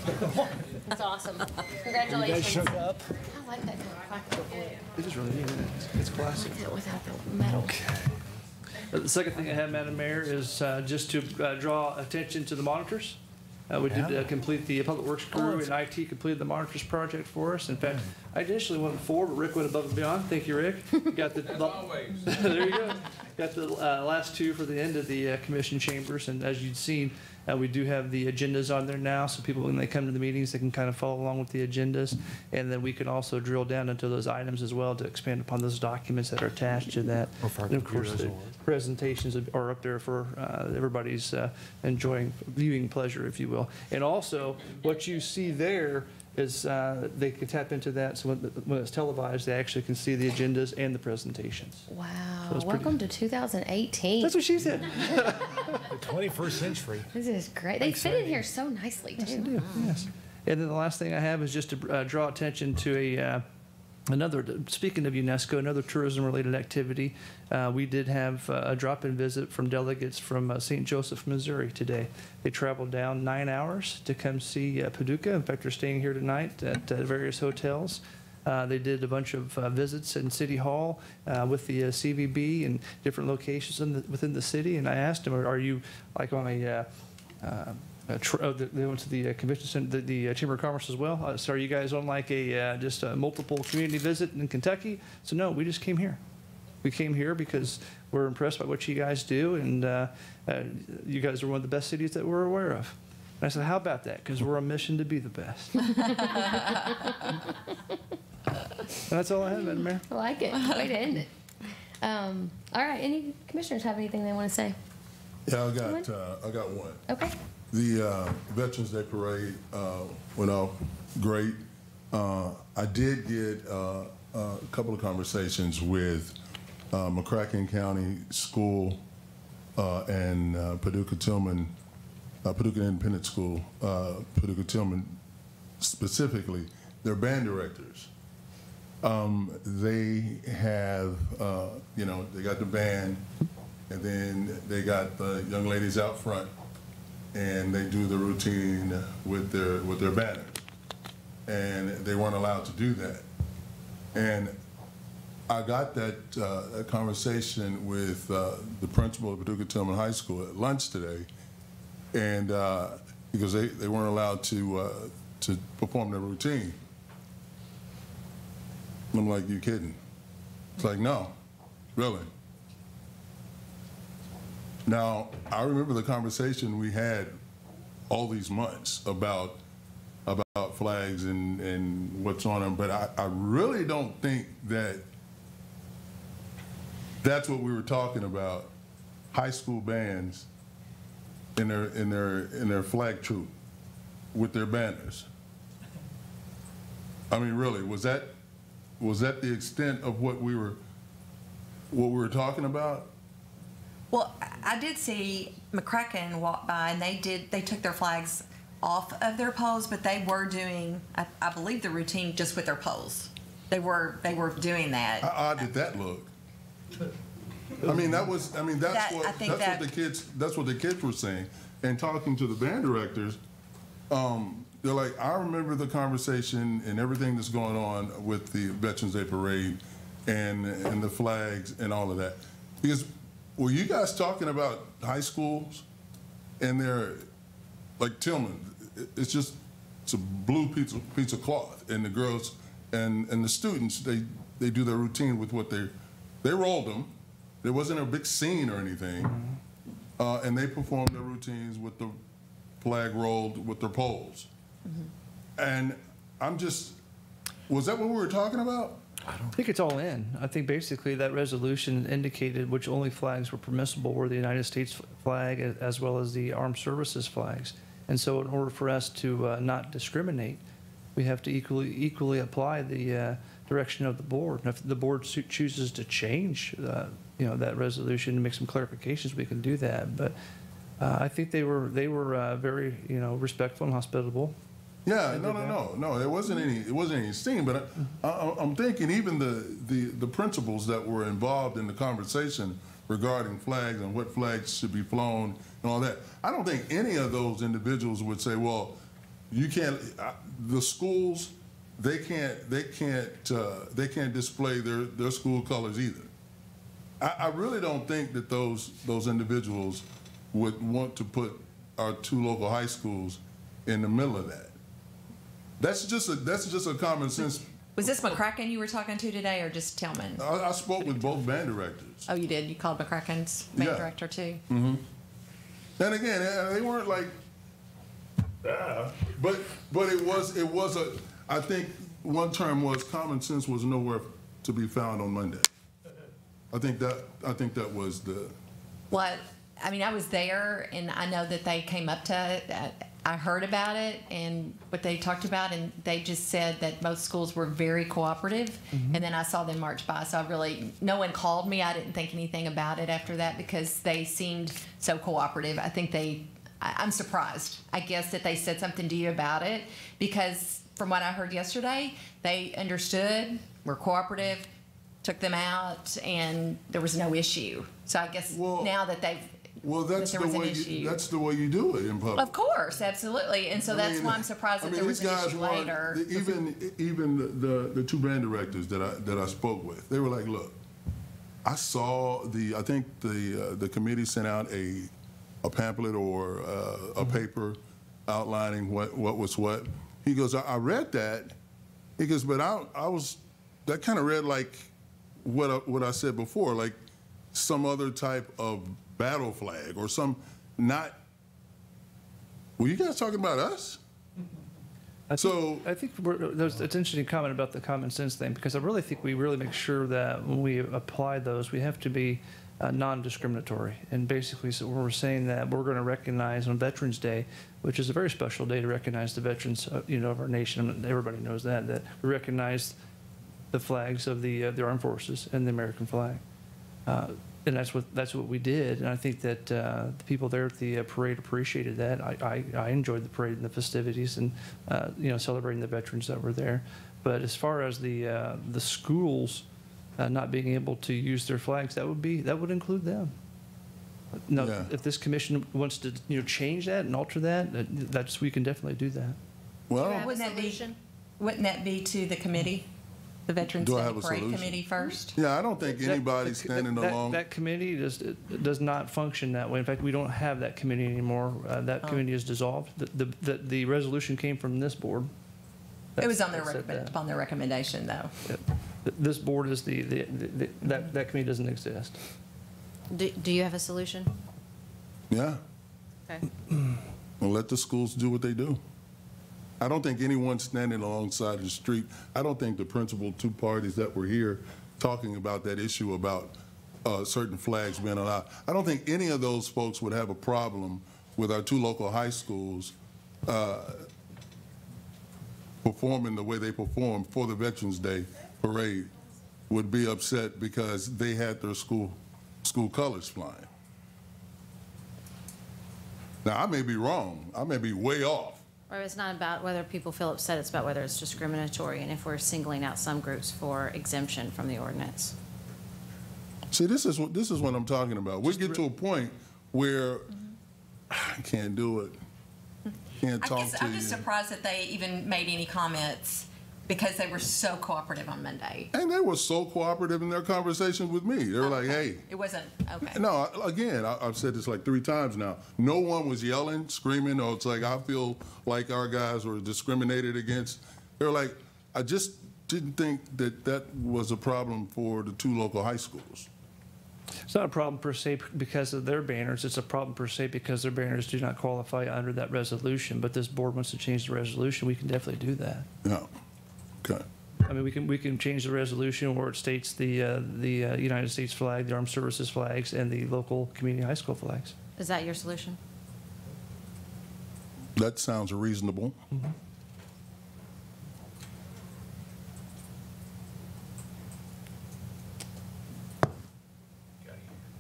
That's awesome. Congratulations. You guys showed up. I like that kind of plaque. It is really neat, isn't it? It's classic. Without the metal. The second thing I have, Madam Mayor, is just to draw attention to the monitors. We did complete the Public Works crew, and IT completed the monitors project for us. In fact, I initially went 4, but Rick went above and beyond. Thank you, Rick. Got the there you go. Got the last 2 for the end of the commission chambers, and as you've seen, we do have the agendas on there now, so people, when they come to the meetings, they can kind of follow along with the agendas. And then we can also drill down into those items as well to expand upon those documents that are attached to that. And of course, the presentations are up there for everybody's viewing pleasure, if you will. And also, what you see there is they can tap into that, so when it's televised, they actually can see the agendas and the presentations. Wow. So Welcome to 2018. That's what she said. The 21st century. This is great. They fit in here so nicely, too. Yes, they do. Yes. And then the last thing I have is just to draw attention to another, speaking of UNESCO, another tourism-related activity. We did have a drop-in visit from delegates from St. Joseph, Missouri today. They traveled down 9 hours to come see Paducah. In fact, they're staying here tonight at various hotels. They did a bunch of visits in City Hall with the CVB and different locations within the city. And I asked them, are you like on a they went to the convention center, the Chamber of Commerce as well. So are you guys on like just a multiple community visit in Kentucky? So no, we just came here. We came here because we're impressed by what you guys do, and you guys are one of the best cities that we're aware of. And I said, how about that? Because we're on a mission to be the best. That's all I have, Madam Mayor. I like it. Way to end it. All right. Any commissioners have anything they want to say? Yeah, I got one. Okay. The Veterans Day Parade went off great. I did get a couple of conversations with McCracken County School and Paducah Independent School, Paducah Tillman specifically, their band directors. They have, they got the band, and then they got the young ladies out front, and they do the routine with their banners. And they weren't allowed to do that. And I got that conversation with the principal of Paducah Tillman High School at lunch today, and because they weren't allowed to perform their routine. I'm like, you kidding? It's like, no, really. Now, I remember the conversation we had all these months about flags and what's on them, but I really don't think that's what we were talking about. High school bands in their flag troop with their banners. I mean, really, was that the extent of what we were talking about? Well, I did see McCracken walk by, and they took their flags off of their poles, but they were doing, I believe, the routine just with their poles. They were doing that. How odd did that look? I mean, that's what the kids were saying. And talking to the band directors, they're like, I remember the conversation and everything that's going on with the Veterans Day Parade and the flags and all of that. Because were you guys talking about high schools and they're like Tillman, it's a blue piece of cloth, and the girls and the students, they do their routine with what they rolled them. There wasn't a big scene or anything, and they performed their routines with the flag rolled with their poles. And was that what we were talking about? I think it's all in. I think basically that resolution indicated which only flags were permissible were the United States flag as well as the armed services flags. And so in order for us to not discriminate, we have to equally apply the direction of the board. And if the board chooses to change that resolution and make some clarifications, we can do that. But I think they were very respectful and hospitable. Yeah, no. It wasn't any steam, but I'm thinking even the principals that were involved in the conversation regarding flags and what flags should be flown and all that. I don't think any of those individuals would say, well, you can't. The schools, they can't display their school colors either. I really don't think that those individuals would want to put our 2 local high schools in the middle of that. That's just a common sense. Was this McCracken you were talking to today, or just Tillman? I spoke with both band directors. Oh, you did? You called McCracken's band director too? Mm-hmm. And again, they weren't like, but it was I think one term was common sense was nowhere to be found on Monday. I think that was the. Well, I mean, I was there, and I know that they came up to. I heard about it and what they talked about, and they just said that both schools were very cooperative. And then I saw them march by, so no one called me. I didn't think anything about it after that because they seemed so cooperative. I think I'm surprised, I guess, that they said something to you about it, because from what I heard yesterday, they understood, were cooperative, took them out, and there was no issue. So I guess now that they've that's the way you do it in public. Of course, absolutely, and so that's why I'm surprised that there was an issue later. Even the 2 band directors that I spoke with, they were like, "Look, I saw I think the committee sent out a pamphlet or a paper outlining what was what." He goes, "I read that." He goes, "But that kind of read like what I said before, like some other type of battle flag or some not." Were you guys talking about us? I think it's an interesting comment about the common sense thing, because I really think we really make sure that when we apply those, we have to be non-discriminatory. And basically, so we're saying that we're going to recognize on Veterans Day, which is a very special day to recognize the veterans, of our nation. Everybody knows that we recognize the flags of the armed forces and the American flag. And that's what we did, and I think that the people there at the parade appreciated that. I enjoyed the parade and the festivities, and celebrating the veterans that were there. But as far as the schools not being able to use their flags, that would include them. No, yeah. If this commission wants to change that and alter that, we can definitely do that. Well, wouldn't that be to the committee? The Veterans Day Parade Committee first? Yeah, I don't think anybody's standing along. That committee does not function that way. In fact, we don't have that committee anymore. That committee is dissolved. The resolution came from this board. It was on upon their recommendation, though. This board is that committee doesn't exist. Do you have a solution? Yeah. Okay. Well, let the schools do what they do. I don't think anyone standing alongside the street, I don't think the principal 2 parties that were here talking about that issue about certain flags being allowed, I don't think any of those folks would have a problem with our 2 local high schools performing the way they performed for the Veterans Day Parade, would be upset because they had their school colors flying. Now, I may be wrong. I may be way off. Or it's not about whether people feel upset, it's about whether it's discriminatory and if we're singling out some groups for exemption from the ordinance. See, this is what I'm talking about. We get to a point where I can't do it. Can't talk to I'm just you. surprised that they even made any comments because they were so cooperative on Monday. And they were so cooperative in their conversations with me. They were like, hey. It wasn't, okay. No, again, I've said this like 3 times now. No one was yelling, screaming, or it's like I feel like our guys were discriminated against. They were like, I just didn't think that that was a problem for the 2 local high schools. It's not a problem per se because of their banners. It's a problem per se because their banners do not qualify under that resolution. But this board wants to change the resolution. We can definitely do that. Yeah. Okay. I mean, we can change the resolution where it states the United States flag, the armed services flags, and the local community high school flags. Is that your solution? That sounds reasonable. Mm-hmm.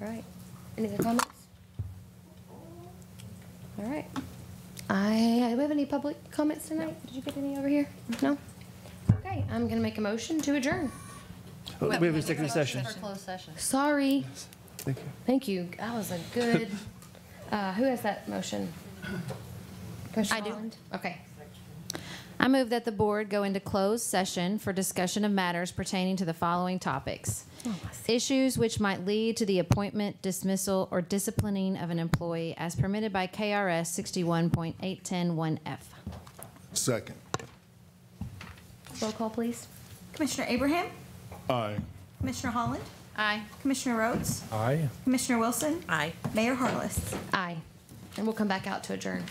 All right. Any other comments? All right. Do we have any public comments tonight? Did you get any over here? No? Okay, I'm going to make a motion to adjourn. We have a executive session. For closed session. Sorry. Thank you. Thank you. That was a good, who has that motion? Commissioner I do. Holland? Okay. I move that the board go into closed session for discussion of matters pertaining to the following topics. Issues which might lead to the appointment, dismissal, or disciplining of an employee as permitted by KRS 61.8101F. Second. Roll call, please. Commissioner Abraham? Aye. Commissioner Holland? Aye. Commissioner Rhodes? Aye. Commissioner Wilson? Aye. Mayor Harless? Aye. And we'll come back out to adjourn.